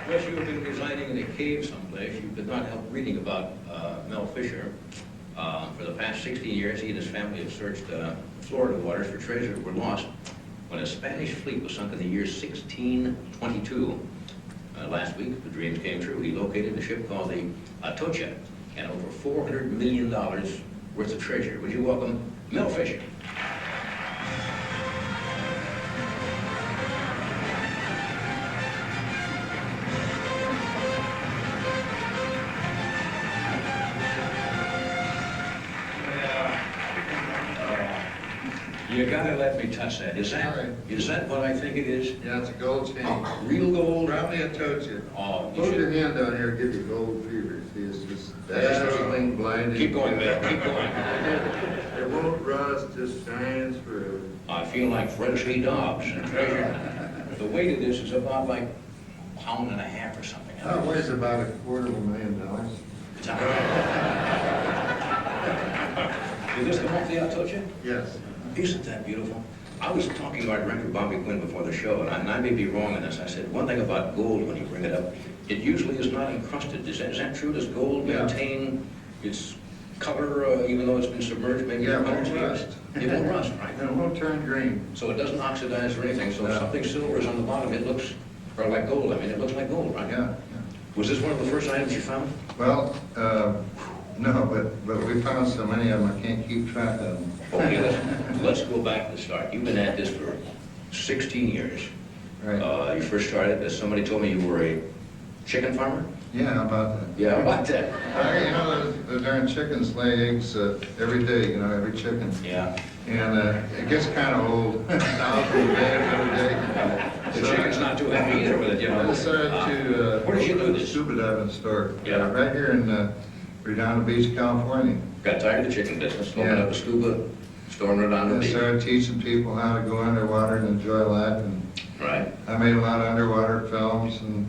Unless you have been residing in a cave someplace, you could not help reading about Mel Fisher. For the past 16 years, he and his family have searched Florida waters for treasure that were lost when a Spanish fleet was sunk in the year 1622. Last week, the dreams came true. He located a ship called the Atocha and over $400 million worth of treasure. Would you welcome Mel Fisher? You gotta let me touch that. Is that what I think it is? Yeah, it's a gold chain. Real gold? Probably a Atocha. Oh, Put your hand down here, give you gold fever. See, it's just dazzling, blinding. Keep going, man. Keep going. It won't rust, just shines forever. I feel like French dogs and treasure. The weight of this is about like £1.5 pounds or something. Oh, it weighs about $250,000. Did this come off the Atocha? Yes. Isn't that beautiful? I was talking to our director, Bobby Quinn, before the show, and I may be wrong in this. I said, one thing about gold, when you bring it up, it usually is not encrusted. Is that true? Does gold maintain its color, even though it's been submerged maybe hundreds of years? It won't rust, right? It won't turn green. So it doesn't oxidize or anything. So if something silver is on the bottom, it looks, or like gold, I mean, it looks like gold, right? Yeah. Was this one of the first items you found? Well, no, but we found so many of them, I can't keep track of them. Okay, let's go back to the start. You've been at this for 16 years. Right. You first started, as somebody told me, you were a chicken farmer? Yeah, how about that? Yeah, how about that? You know, the darn chickens lay eggs every day, you know, every chicken. Yeah. And it gets kind of old, 1,000 eggs every day. The chicken's not too happy either with it, you know. I decided to where did you do this? Scuba diving store. Yeah. Right here in Redondo Beach, California. Got tired of the chicken business, opened up a scuba store in Redondo Beach. I started teaching people how to go underwater and enjoy life. And right. I made a lot of underwater films and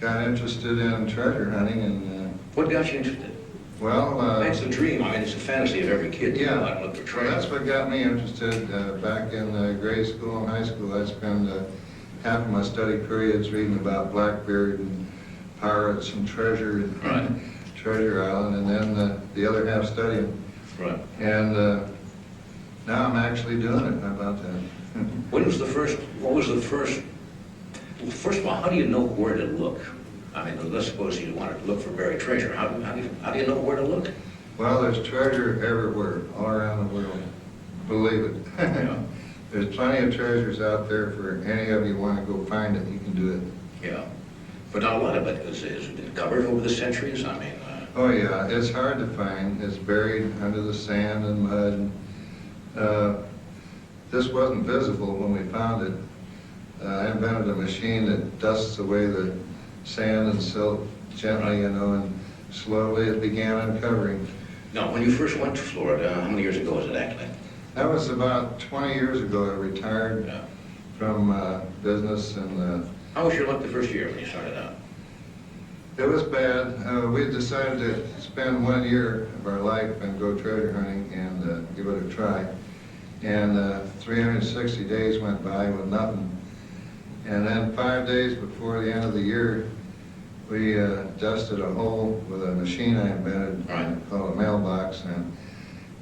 got interested in treasure hunting. And what got you interested? Well, that's the dream. I mean, it's a fantasy of every kid to go out and look for treasure. Well, that's what got me interested. Back in grade school and high school, I'd spend half of my study periods reading about Blackbeard and pirates and treasure and Treasure Island, and then the other half studying. Right. And now I'm actually doing it. How about that? What was the first, first of all, how do you know where to look? I mean, let's suppose you wanted to look for buried treasure. How do you know where to look? Well, there's treasure everywhere, all around the world. Believe it. Yeah. There's plenty of treasures out there for any of you want to go find it, you can do it. Yeah. But a lot of it has been covered over the centuries. I mean, Oh yeah, it's hard to find. It's buried under the sand and mud. This wasn't visible when we found it. I invented a machine that dusts away the sand and silt gently, you know, and slowly it began uncovering. now, when you first went to Florida, how many years ago was it actually? That was about 20 years ago. I retired from business, and How was your luck the first year when you started out? it was bad. We decided to spend 1 year of our life and go treasure hunting and give it a try. And 360 days went by with nothing. And then 5 days before the end of the year, we dusted a hole with a machine I invented called a mailbox,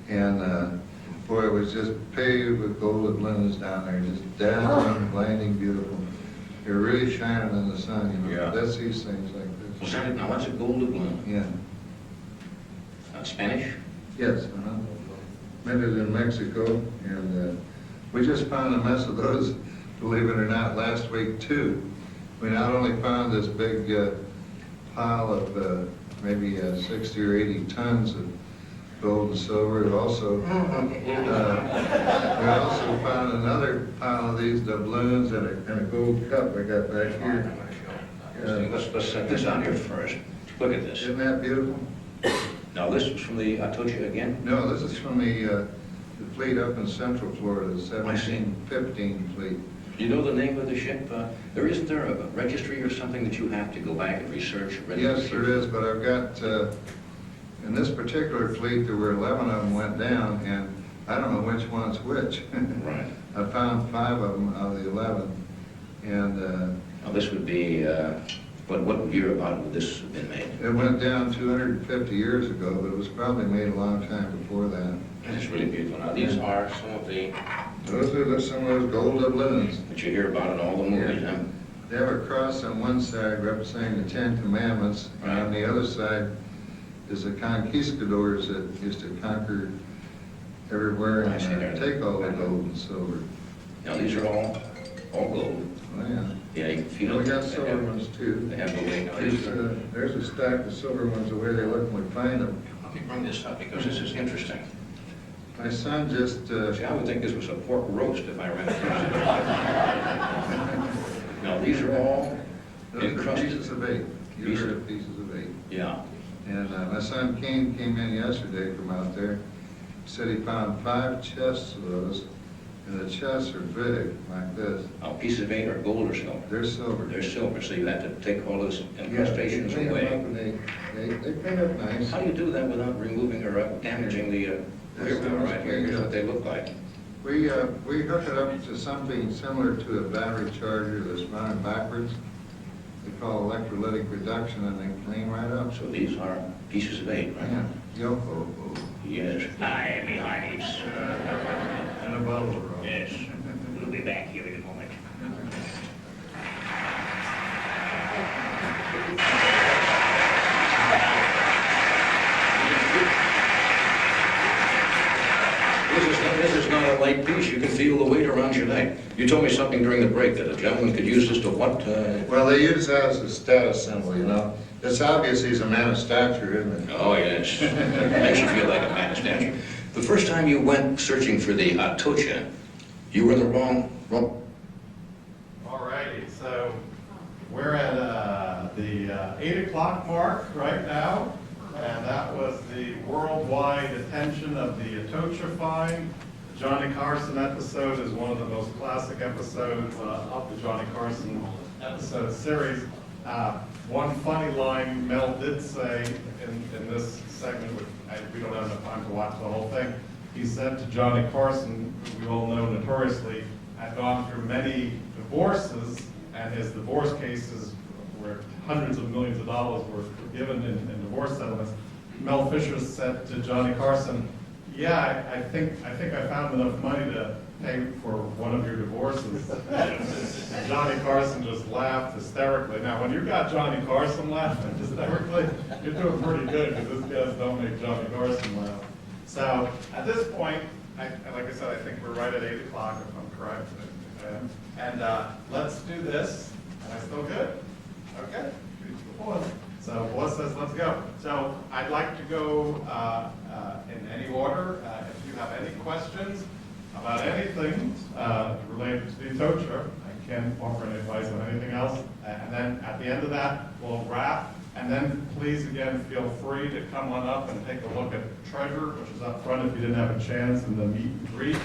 and boy, it was just paved with gold doubloons down there, just dazzling, blinding, beautiful. They're really shining in the sun, you know. That's these things like this. Well, now that's a gold doubloon. Yeah. Spanish? Yes. Minted in Mexico, and we just found a mess of those, believe it or not, last week too. We not only found this big pile of maybe 60 or 80 tons of gold and silver, we also found another pile of these doubloons and a gold cup I got back here. Let's set this on here first. Look at this. Isn't that beautiful? Now, this was from the Atocha again? No, this is from the fleet up in Central Florida, the 1715 fleet. You know the name of the ship? Isn't there a registry or something that you have to go back and research? Yes, there is, but I've got, in this particular fleet, there were 11 of them went down, and I don't know which one's which. Right. I found 5 of them out of the 11, and... Now, this would be, what year about would this have been made? It went down 250 years ago, but it was probably made a long time before that. It's really beautiful. Now, these are some of the... Those are some of those gold doubloons. That you hear about in all the movies, huh? They have a cross on one side representing the 10 Commandments, and on the other side is the conquistadors that used to conquer everywhere and take all the gold and silver. Now, these are all gold. Oh, yeah. Yeah, you can feel We it. got silver ones too. They have the weight. Now, There's a stack of silver ones, the way they look when we find them. Let me bring this up because this is interesting. My son just... See, I would think this was a pork roast if I ran across it. Now, these are all encrusted. Pieces of 8. You heard of pieces of 8. Yeah. And my son Kane came in yesterday from out there. He said he found 5 chests of those, and the chests are big, like this. Now, pieces of 8 are gold or silver? They're silver. They're silver, so you have to take all those incrustations they away. clean them up and they clean up nice. How do you do that without removing or damaging the wheel right here? Here's what they look like. We hook it up to something similar to a battery charger that's running backwards. We call electrolytic reduction, and they clean right up. So these are pieces of 8, right? Yeah. Yoko. Yes, I am behind it. And a bottle of rum. Yes. We'll be back here in a moment. This is not a light piece. You can feel the weight around your neck. You told me something during the break that a gentleman could use this to what? Well, they use that as a status symbol, you know. It's obvious he's a man of stature, isn't it? Oh, yes. Makes you feel like a man of stature. The first time you went searching for the Atocha, you were in the wrong... All righty, so we're at the 8 o'clock mark right now, and that was the worldwide attention of the Atocha find. The Johnny Carson episode is one of the most classic episodes of the Johnny Carson episode series. One funny line Mel did say in this segment, which we don't have enough time to watch the whole thing. He said to Johnny Carson, who we all know notoriously had gone through many divorces, and his divorce cases where hundreds of millions of dollars were given in divorce settlements. Mel Fisher said to Johnny Carson, "Yeah, I think I found enough money to pay for one of your divorces." And Johnny Carson just laughed hysterically. Now, when you got Johnny Carson laughing hysterically, you're doing pretty good, because his guys don't make Johnny Carson laugh. So at this point, like I said, I think we're right at 8 o'clock, if I'm correct. And let's do this. Am I still good? Okay. So Boaz says, let's go. So I'd like to go in any order. If you have any questions about anything related to the Atocha, I can't offer any advice on anything else. And then at the end of that, we'll wrap. And then please, again, feel free to come on up and take a look at Treasure, which is up front if you didn't have a chance in the meet and greet.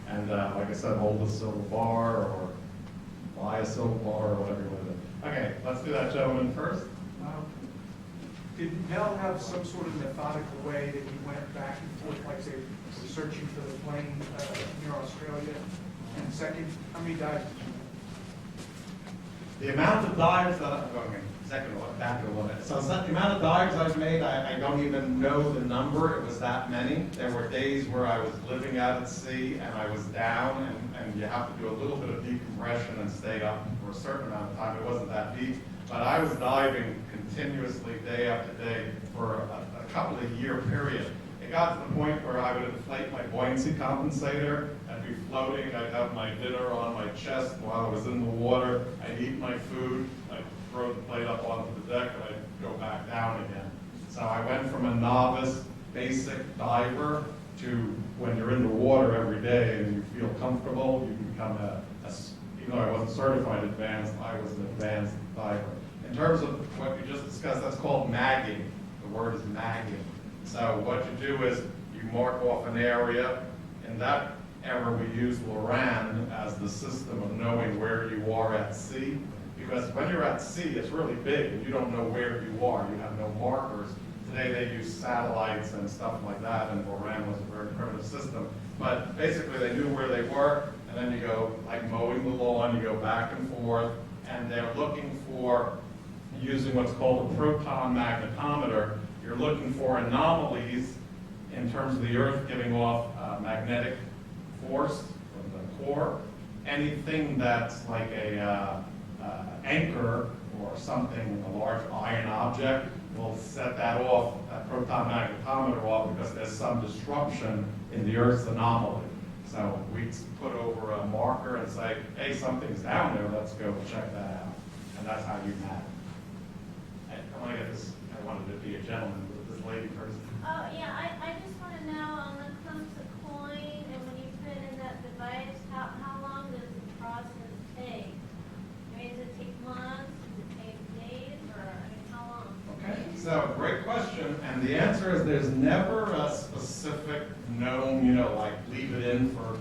And like I said, hold a silver bar or buy a silver bar or whatever you want to do. Okay, let's do that gentleman first. Did Mel have some sort of methodical way that he went back and forth, like they were searching for the plane near Australia? And second, how many dives did you make? The amount of dives that I'm going back a little bit. So the amount of dives I've made, I don't even know the number. It was that many. There were days where I was living out at sea and I was down, and you have to do a little bit of decompression and stay up for a certain amount of time. It wasn't that deep, but I was diving continuously day after day for a couple of year period. It got to the point where I would inflate my buoyancy compensator. I'd be floating. I'd have my dinner on my chest while I was in the water. I'd eat my food. I'd throw the plate up onto the deck, and I'd go back down again. So I went from a novice, basic diver to when you're in the water every day and you feel comfortable, you become even though I wasn't certified advanced, I was an advanced diver. In terms of what you just discussed, that's called magging. The word is magging. So what you do is you mark off an area. In that era, we use Loran as the system of knowing where you are at sea. Because when you're at sea, it's really big, and you don't know where you are. You have no markers. Today, they use satellites and stuff like that, and Loran was a very primitive system. But basically, they knew where they were, and then you go, like mowing the lawn, you go back and forth, and they're looking for, using what's called a proton magnetometer, you're looking for anomalies in terms of the Earth giving off magnetic force from the core. Anything that's like a anchor or something, a large iron object, will set that off, that proton magnetometer off, because there's some disruption in the Earth's anomaly. So we put over a marker and say, hey, something's down there, let's go check that out. And that's how you map. I want to get this, I wanted to be a gentleman with this lady first. Oh, yeah, I just want to know, when it comes to coin, and when you put in that device, how long does the process take? I mean, does it take months, does it take days, or I mean, how long? Okay, so great question, and the answer is there's never a specific known, like leave it in for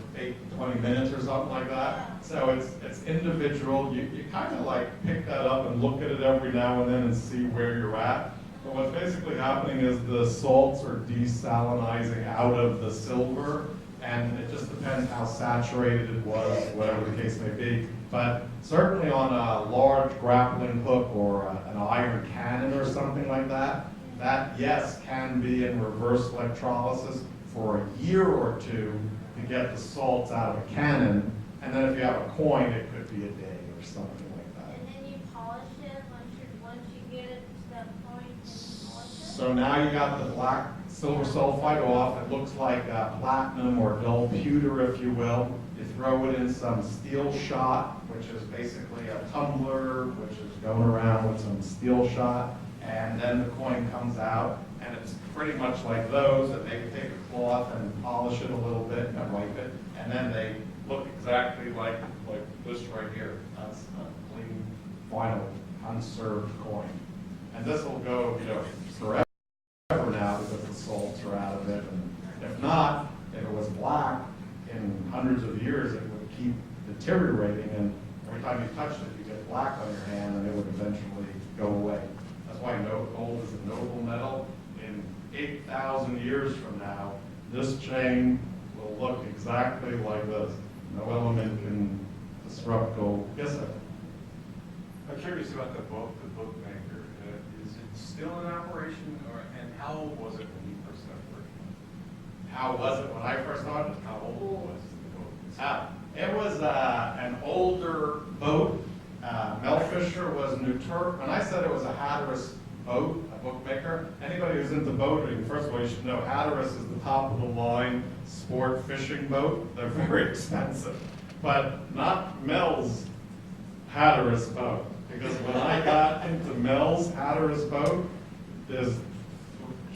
20 minutes or something like that. So it's individual. You kind of like pick that up and look at it every now and then and see where you're at. But what's basically happening is the salts are desalinizing out of the silver, and it just depends how saturated it was, whatever the case may be. But certainly on a large grappling hook or an iron cannon or something like that, that, yes, can be in reverse electrolysis for a year or two to get the salts out of a cannon. And then if you have a coin, it could be a day or something like that. And then you polish it once you get it to that point, and you polish it? So now you got the black silver sulfide off. It looks like platinum or dull pewter, if you will. You throw it in some steel shot, which is basically a tumbler, which is going around with some steel shot. And then the coin comes out, and it's pretty much like those, that they take a cloth and polish it a little bit and wipe it, and then they look exactly like this right here. That's a clean, final, unserved coin. And this will go, forever now because the salts are out of it. And if not, if it was black, in hundreds of years it would keep deteriorating, and every time you touched it, you get black on your hand, and it would eventually go away. That's why gold is a noble metal. In 8,000 years from now, this chain will look exactly like this. No element can disrupt gold. Yes, sir? I'm curious about the bookmaker. Is it still in operation, and how old was it when you first started working? How was it when I first started? How old was the boat? It was an older boat. Mel Fisher was New Turk. When I said it was a Hatteras boat, a bookmaker. Anybody who's into boating, first of all, you should know Hatteras is the top of the line sport fishing boat. They're very expensive, but not Mel's Hatteras boat. Because when I got into Mel's Hatteras boat, there's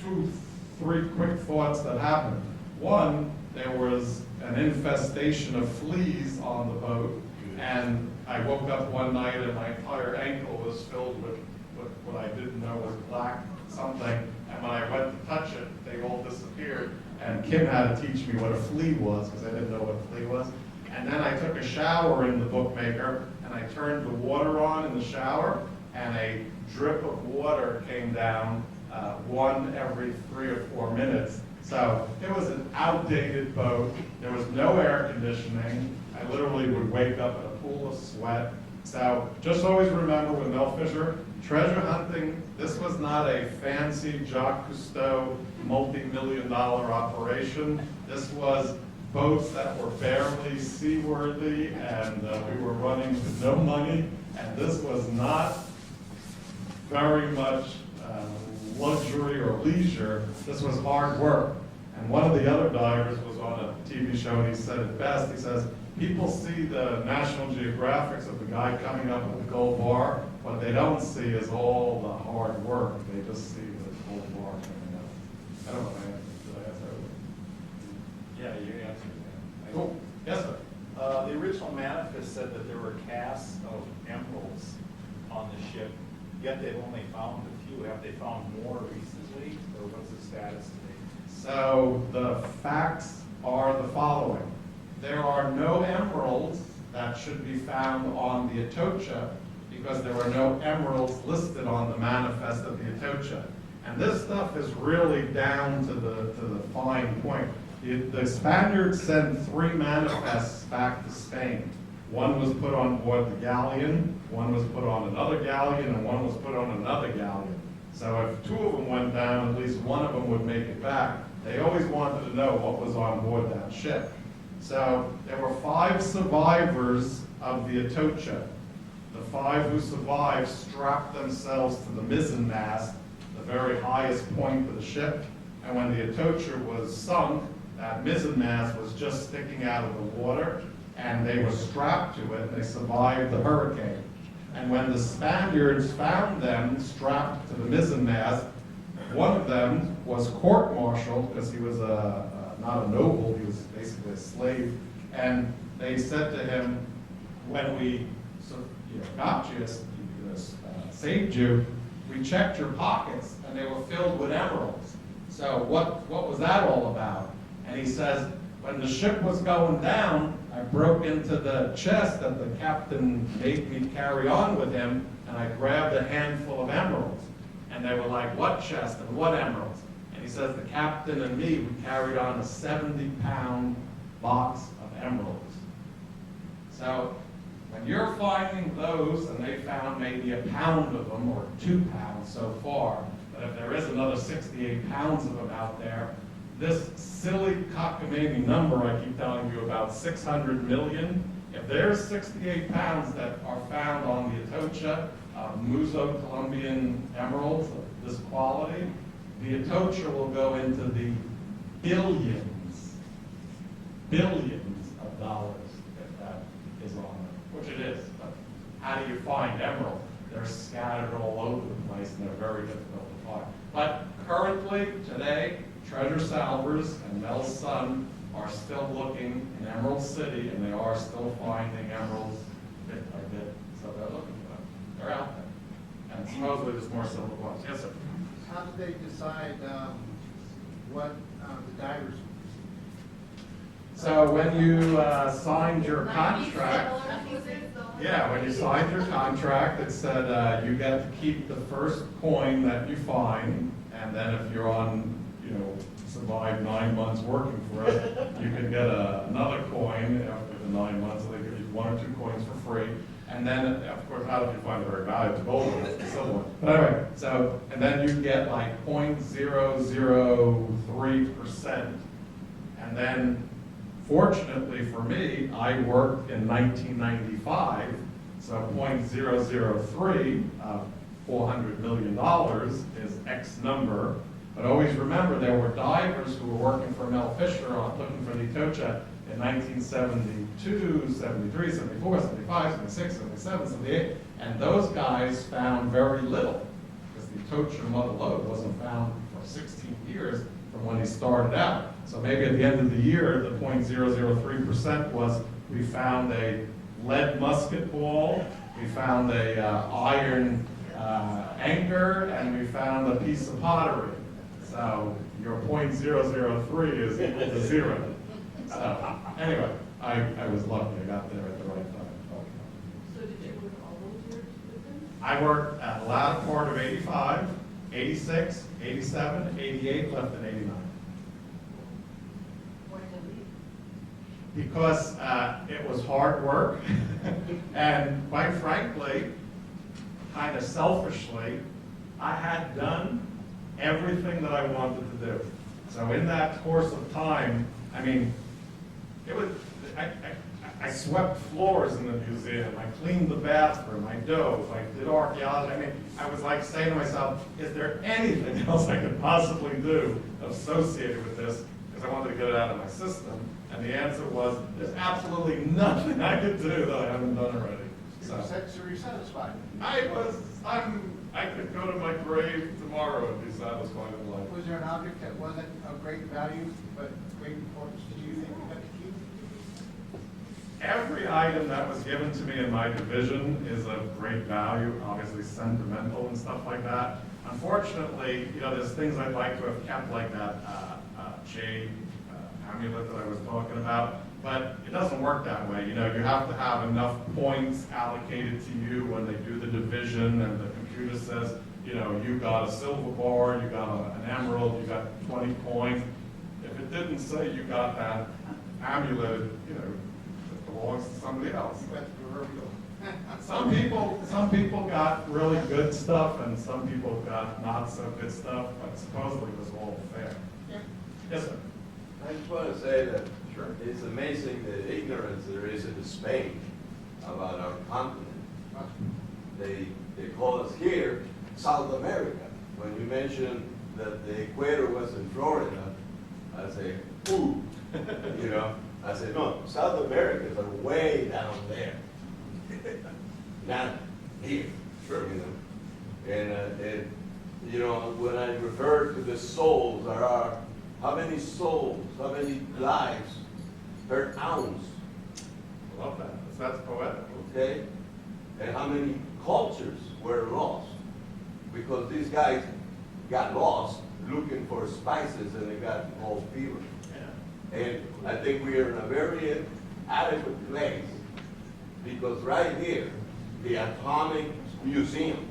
2, 3 quick thoughts that happened. One, there was an infestation of fleas on the boat, and I woke up one night and my entire ankle was filled with what I didn't know was black something, and when I went to touch it, they all disappeared, and Kim had to teach me what a flea was, because I didn't know what a flea was. And then I took a shower in the bookmaker, and I turned the water on in the shower, and a drip of water came down, one every 3 or 4 minutes. So it was an outdated boat. There was no air conditioning. I literally would wake up in a pool of sweat. So just always remember with Mel Fisher, treasure hunting, this was not a fancy Jacques Cousteau multi-million-dollar operation. This was boats that were barely seaworthy, and we were running with no money, and this was not very much luxury or leisure. This was hard work. And one of the other divers was on a TV show, and he said it best. He says, people see the National Geographics of the guy coming up with the gold bar. What they don't see is all the hard work. They just see the gold bar coming up. I don't know if I answered that. Yeah, you answered that. Cool. Yes, sir. The original manifest said that there were casts of emeralds on the ship, yet they've only found a few. Have they found more recently, or what's the status today? So the facts are the following. There are no emeralds that should be found on the Atocha because there were no emeralds listed on the manifest of the Atocha. And this stuff is really down to the fine point. The Spaniards sent 3 manifests back to Spain. One was put on board the galleon, one was put on another galleon, and one was put on another galleon. So if 2 of them went down, at least one of them would make it back. They always wanted to know what was on board that ship. So there were 5 survivors of the Atocha. The 5 who survived strapped themselves to the mizzen mast, the very highest point of the ship. And when the Atocha was sunk, that mizzen mast was just sticking out of the water, and they were strapped to it, and they survived the hurricane. And when the Spaniards found them strapped to the mizzen mast, one of them was court-martialed because he was not a noble, he was basically a slave. And they said to him, when we got you, saved you, we checked your pockets and they were filled with emeralds. So what was that all about? And he says, when the ship was going down, I broke into the chest that the captain made me carry on with him, and I grabbed a handful of emeralds. And they were like, what chest and what emeralds? And he says, the captain and me, we carried on a 70-pound box of emeralds. So when you're finding those, and they found maybe a pound of them, or 2 pounds so far, but if there is another 68 pounds of them out there, this silly cockamamie number I keep telling you about, 600 million, if there's 68 pounds that are found on the Atocha, Muso Colombian Emeralds of this quality, the Atocha will go into the billions of dollars if that is on it, which it is. But how do you find emerald? They're scattered all over the place and they're very difficult to find. But currently, today, Treasure Salvers and Mel's son are still looking in Emerald City, and they are still finding emeralds bit by bit. So they're looking for them. They're out there. And supposedly there's more silver ones. Yes, sir. How did they decide what the divers? So when you signed your contract, when you signed your contract, it said you get to keep the first coin that you find, and then if you're on, survive 9 months working for us, you can get another coin after the 9 months. So they give you 1 or 2 coins for free. And then, of course, not if you find it very valuable, gold one, it's the silver one. But anyway, so, and then you get like 0.003%. And then, fortunately for me, I worked in 1995, so 0.003 $400 million is X number. But always remember, there were divers who were working for Mel Fisher on looking for the Atocha in 1972, 73, 74, 75, 76, 77, 78, and those guys found very little, because the Atocha mother lode wasn't found for 16 years from when he started out. So maybe at the end of the year, the 0.003% was, we found a lead musket ball, we found a iron anchor, and we found a piece of pottery. So your 0.003 is equal to 0. So anyway, I was lucky. I got there at the right time. So did you work all those years with them? I worked at the latter part of 85, 86, 87, 88, left in 89. Why did you leave? Because it was hard work, and quite frankly, kind of selfishly, I had done everything that I wanted to do. So in that course of time, I mean, it was, I swept floors in the museum, I cleaned the bathroom, I dove, I did archaeology. I mean, I was like saying to myself, is there anything else I could possibly do associated with this? Because I wanted to get it out of my system. And the answer was, there's absolutely nothing I could do that I haven't done already. So You're satisfied? I could go to my grave tomorrow and be satisfied with life. Was there an object that wasn't of great value, but great importance to you that you had to keep? Every item that was given to me in my division is of great value, obviously sentimental and stuff like that. Unfortunately, there's things I'd like to have kept, like that jade amulet that I was talking about, but it doesn't work that way. You have to have enough points allocated to you when they do the division, and the computer says, you got a silver bar, you got an emerald, you got 20 points. If it didn't say you got that amulet, it belongs to somebody else. Some people got really good stuff, and some people got not so good stuff, but supposedly it was all fair. Yes, sir. I just want to say that it's amazing the ignorance there is in Spain about our continent. They call us here South America. When you mention that the equator was in Florida, I say, ooh, I say, no, South Americans are way down there, not here. Sure. And when I refer to the souls, there are how many souls, how many lives per ounce? I love that. That's poetic. Okay? And how many cultures were lost? Because these guys got lost looking for spices and they got all fever. Yeah. And I think we are in a very adequate place because right here, the atomic museum,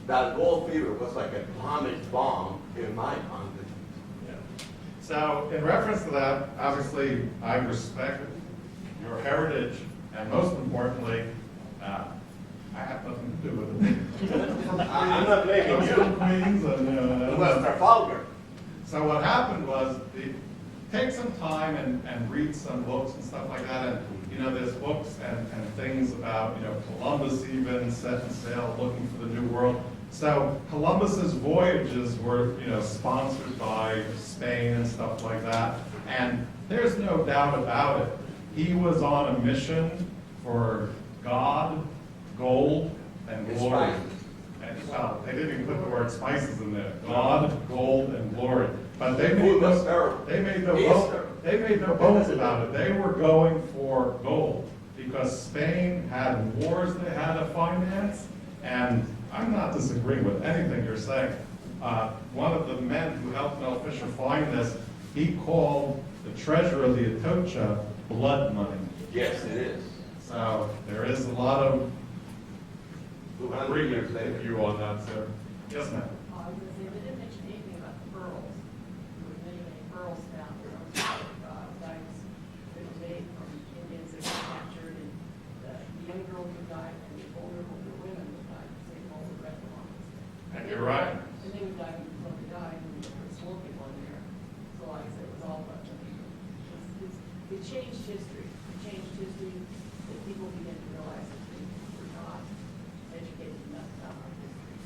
that gold fever was like an atomic bomb in my continent. So in reference to that, obviously, I respect your heritage, and most importantly, I have nothing to do with it. I'm not blaming you. Queens and, well, Trafalgar. So what happened was, take some time and read some books and stuff like that, and there's books and things about, Columbus even setting sail looking for the New World. So Columbus's voyages were, sponsored by Spain and stuff like that. And there's no doubt about it. He was on a mission for God, gold, and glory. And, well, they didn't even put the word spices in there. God, gold, and glory. But they made no bones about it. They were going for gold because Spain had wars they had to finance, and I'm not disagreeing with anything you're saying. One of the men who helped Mel Fisher find this, he called the treasure of the Atocha blood money. Yes, it is. So there is a lot of agreement with you on that, sir. Yes, ma'am. I was going to say, they didn't mention anything about the pearls. There were many, many pearls found. There were dives that made from Indians that were captured, and the young girls would die, and the older women would die, because they all the red belongings. And you're right. And they would die before they died, and they were smoking on there. So like I said, it was all about them. It changed history. It changed history that people began to realize that they were not educated enough about our history.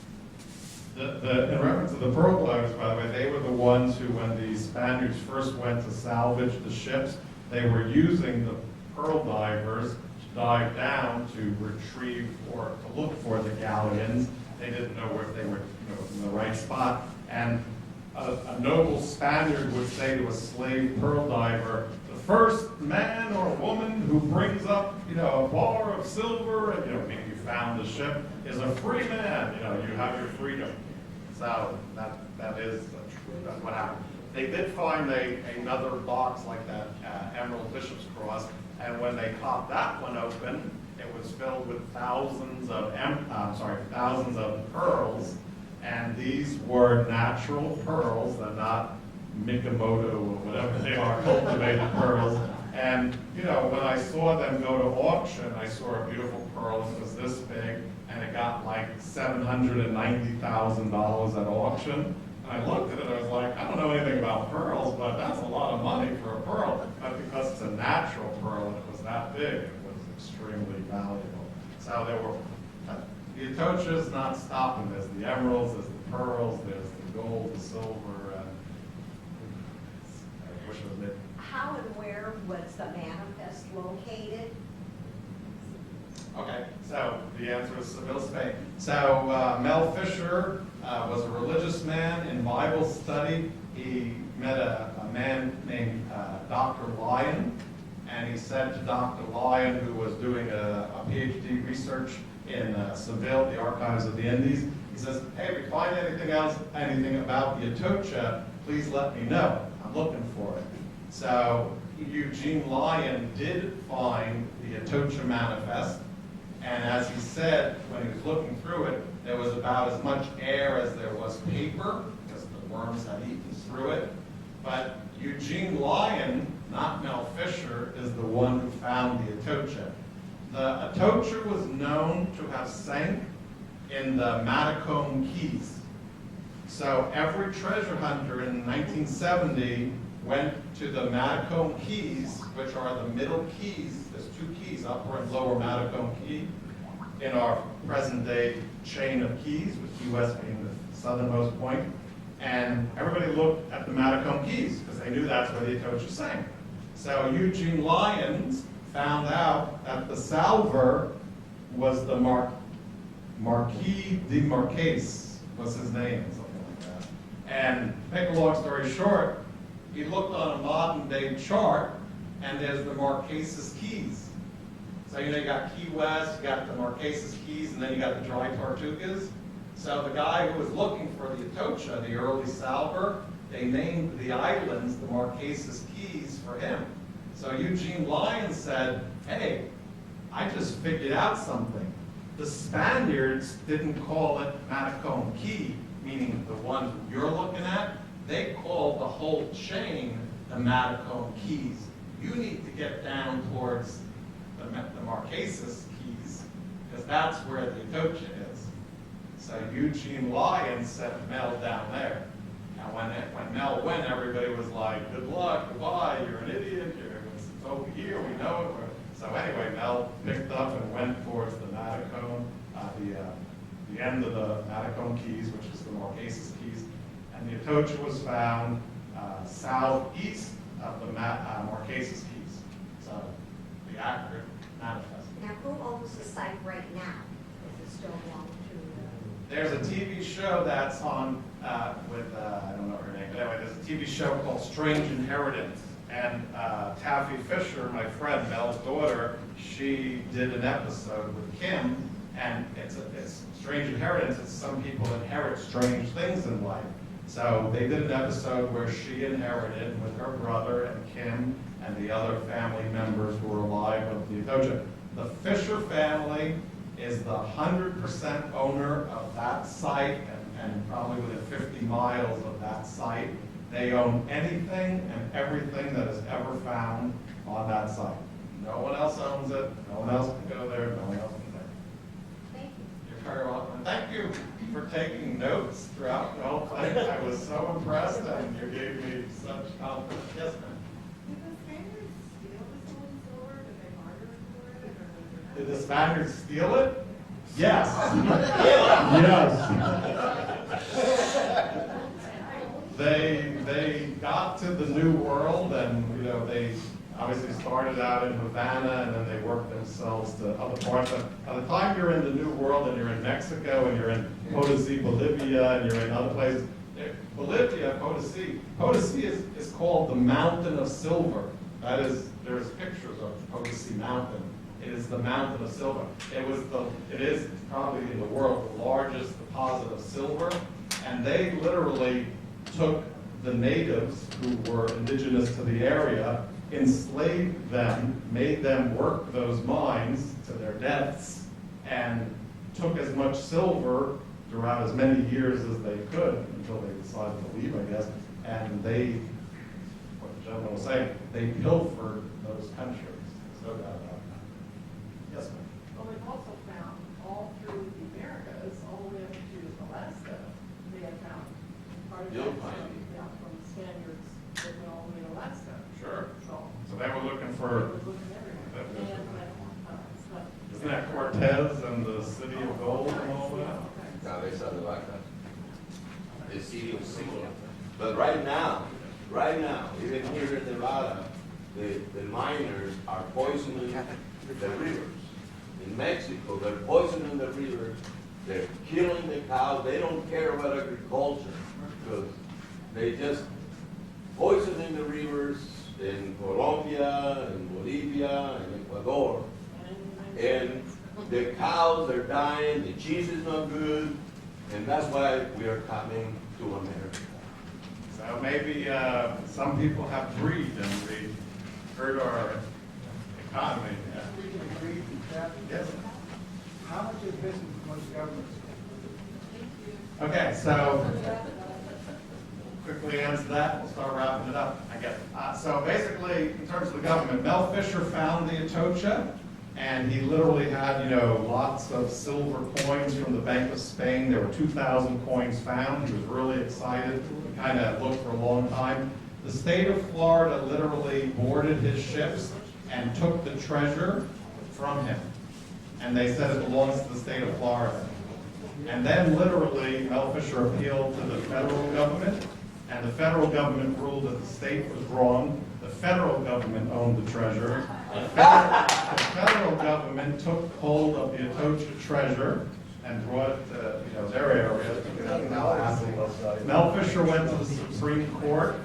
In reference to the pearl divers, by the way, they were the ones who, when the Spaniards first went to salvage the ships, they were using the pearl divers to dive down to retrieve or to look for the galleons. They didn't know if they were in the right spot. And a noble Spaniard would say to a slave pearl diver, the first man or woman who brings up, a bar of silver, and, meaning you found the ship, is a free man. You have your freedom. So that is that's what happened. They did find another box like that Emerald Bishop's Cross, and when they popped that one open, it was filled with thousands of pearls, and these were natural pearls. They're not Mikamoto or whatever they are, cultivated pearls. And when I saw them go to auction, I saw a beautiful pearl that was this big, and it got like $790,000 at auction. And I looked at it, I was like, I don't know anything about pearls, but that's a lot of money for a pearl. But because it's a natural pearl and it was that big, it was extremely valuable. So there were, the Atocha is not stopping. There's the emeralds, there's the pearls, there's the gold, the silver, and I wish it was it. How and where was the manifest located? Okay, so the answer is Seville, Spain. So Mel Fisher was a religious man in Bible study. He met a man named Dr. Lyon, and he said to Dr. Lyon, who was doing a PhD research in Seville, the Archives of the Indies, he says, hey, if you find anything about the Atocha, please let me know. I'm looking for it. So Eugene Lyon did find the Atocha manifest, and as he said, when he was looking through it, there was about as much air as there was paper, because the worms had eaten through it. But Eugene Lyon, not Mel Fisher, is the one who found the Atocha. The Atocha was known to have sank in the Matacombe Keys. So every treasure hunter in 1970 went to the Matacombe Keys, which are the middle keys. There's two keys, upper and lower Matacombe Key, in our present-day chain of keys, with Key West being the southernmost point. And everybody looked at the Matacombe Keys, because they knew that's where the Atocha sank. So Eugene Lyons found out that the salver was the Marquis de Marquès, was his name, something like that. And to make a long story short, he looked on a modern-day chart, and there's the Marquesas Keys. So you got Key West, you got the Marquesas Keys, and then you got the Dry Tortugas. So the guy who was looking for the Atocha, the early salver, they named the islands the Marquesas Keys for him. So Eugene Lyons said, hey, I just figured out something. The Spaniards didn't call it Matacombe Key, meaning the one you're looking at. They called the whole chain the Matacombe Keys. You need to get down towards the Marquesas Keys, because that's where the Atocha is. So Eugene Lyons sent Mel down there. Now when Mel went, everybody was like, good luck, goodbye, you're an idiot, it's over here, we know it. So anyway, Mel picked up and went towards the Matacombe, the end of the Matacombe Keys, which is the Marquesas Keys. And the Atocha was found southeast of the Marquesas Keys. So the accurate manifest. Now, who owns the site right now? Does it still belong to? There's a TV show that's on with, I don't know her name, but anyway, there's a TV show called Strange Inheritance. And Taffy Fisher, my friend, Mel's daughter, she did an episode with Kim, and it's Strange Inheritance. It's some people inherit strange things in life. So they did an episode where she inherited with her brother and Kim and the other family members who were alive of the Atocha. The Fisher family is the 100% owner of that site, and probably within 50 miles of that site. They own anything and everything that is ever found on that site. No one else owns it, no one else can go there, no one else can go there. Thank you. You're very welcome. Thank you for taking notes throughout the whole thing. I was so impressed, and you gave me such confidence. Yes, ma'am. Did the Spaniards steal it? Yes. Yes. New World, and they obviously started out in Havana, and then they worked themselves to other parts. By the time you're in the New World, and you're in Mexico, and you're in Potosí, Bolivia, and you're in other places, Bolivia, Potosí is called the Mountain of Silver. That is, there's pictures of Potosí Mountain. It is the Mountain of Silver. It is probably in the world the largest deposit of silver, and they literally took the natives who were indigenous to the area, enslaved them, made them work those mines to their deaths, and took as much silver throughout as many years as they could until they decided to leave, I guess. And what the gentleman was saying, they pilfered those countries. So yes, ma'am. Well, they've also found all through the Americas, all the way up to Alaska, they have found part of You'll that find from the Spaniards that went all the way to Alaska. Sure. So So they were looking they for, were looking everywhere. And stuff. isn't that Cortez and the City of Gold and all that? Cabeza de vaca. The city of silver. But right now, even here in Nevada, the miners are poisoning the rivers. In Mexico, they're poisoning the rivers. They're killing the cows. They don't care about agriculture because they just poisoning the rivers in Colombia and Bolivia and Ecuador. And the cows are dying, the cheese is not good, and that's why we are coming to America. So maybe some people have greed and they hurt our economy. Speaking of greed and theft, Yes. how much is missing from most governments? Okay, so quickly answer that. We'll start wrapping it up, I guess. So basically, in terms of the government, Mel Fisher found the Atocha, and he literally had, lots of silver coins from the Bank of Spain. There were 2,000 coins found. He was really excited. He kind of looked for a long time. The state of Florida literally boarded his ships and took the treasure from him. And they said it belongs to the state of Florida. And then literally, Mel Fisher appealed to the federal government, and the federal government ruled that the state was wrong. The federal government owned the treasure. The federal government took hold of the Atocha treasure and brought it to their area, took it out to Tallahassee. Mel Fisher went to the Supreme Court.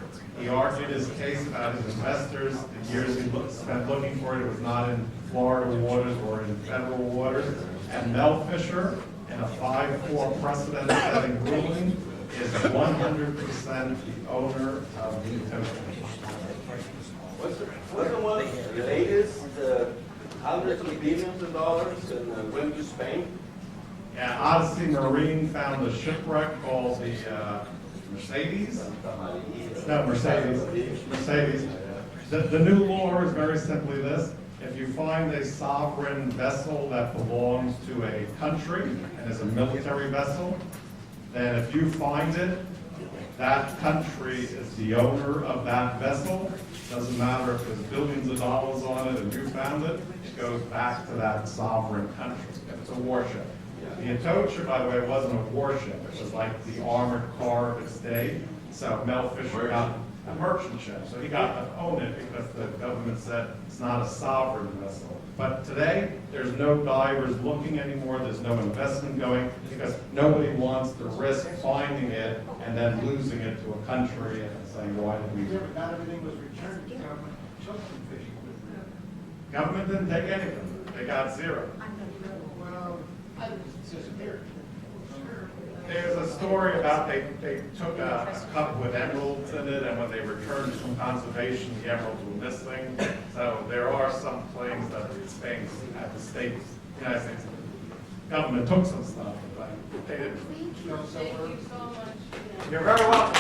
He argued his case about his investors. The years he spent looking for it, it was not in Florida waters or in federal waters. And Mel Fisher, in a 5-4 precedent-setting ruling, is 100% the owner of the Atocha. What's the one, the latest, hundreds of billions of dollars and went to Spain? Yeah, Odyssey Marine found a shipwreck called the Mercedes. No, Mercedes. The new law is very simply this. If you find a sovereign vessel that belongs to a country and is a military vessel, then if you find it, that country is the owner of that vessel. Doesn't matter if there's billions of dollars on it and you found it, it goes back to that sovereign country. If it's a warship. The Atocha, by the way, wasn't a warship. It was like the armored car of its day. So Mel Fisher got a merchant ship. So he got to own it because the government said it's not a sovereign vessel. But today, there's no divers looking anymore. There's no investment going because nobody wants to risk finding it and then losing it to a country and saying, why did we do it? Not everything was returned to government, took some fishing equipment. Government didn't take anything. They got zero. Well, it's disappeared. There's a story about they took a cup with emeralds in it, and when they returned from conservation, the emeralds were missing. So there are some claims that things at the United States government took some stuff, but they didn't. Thank you so much. You're very welcome.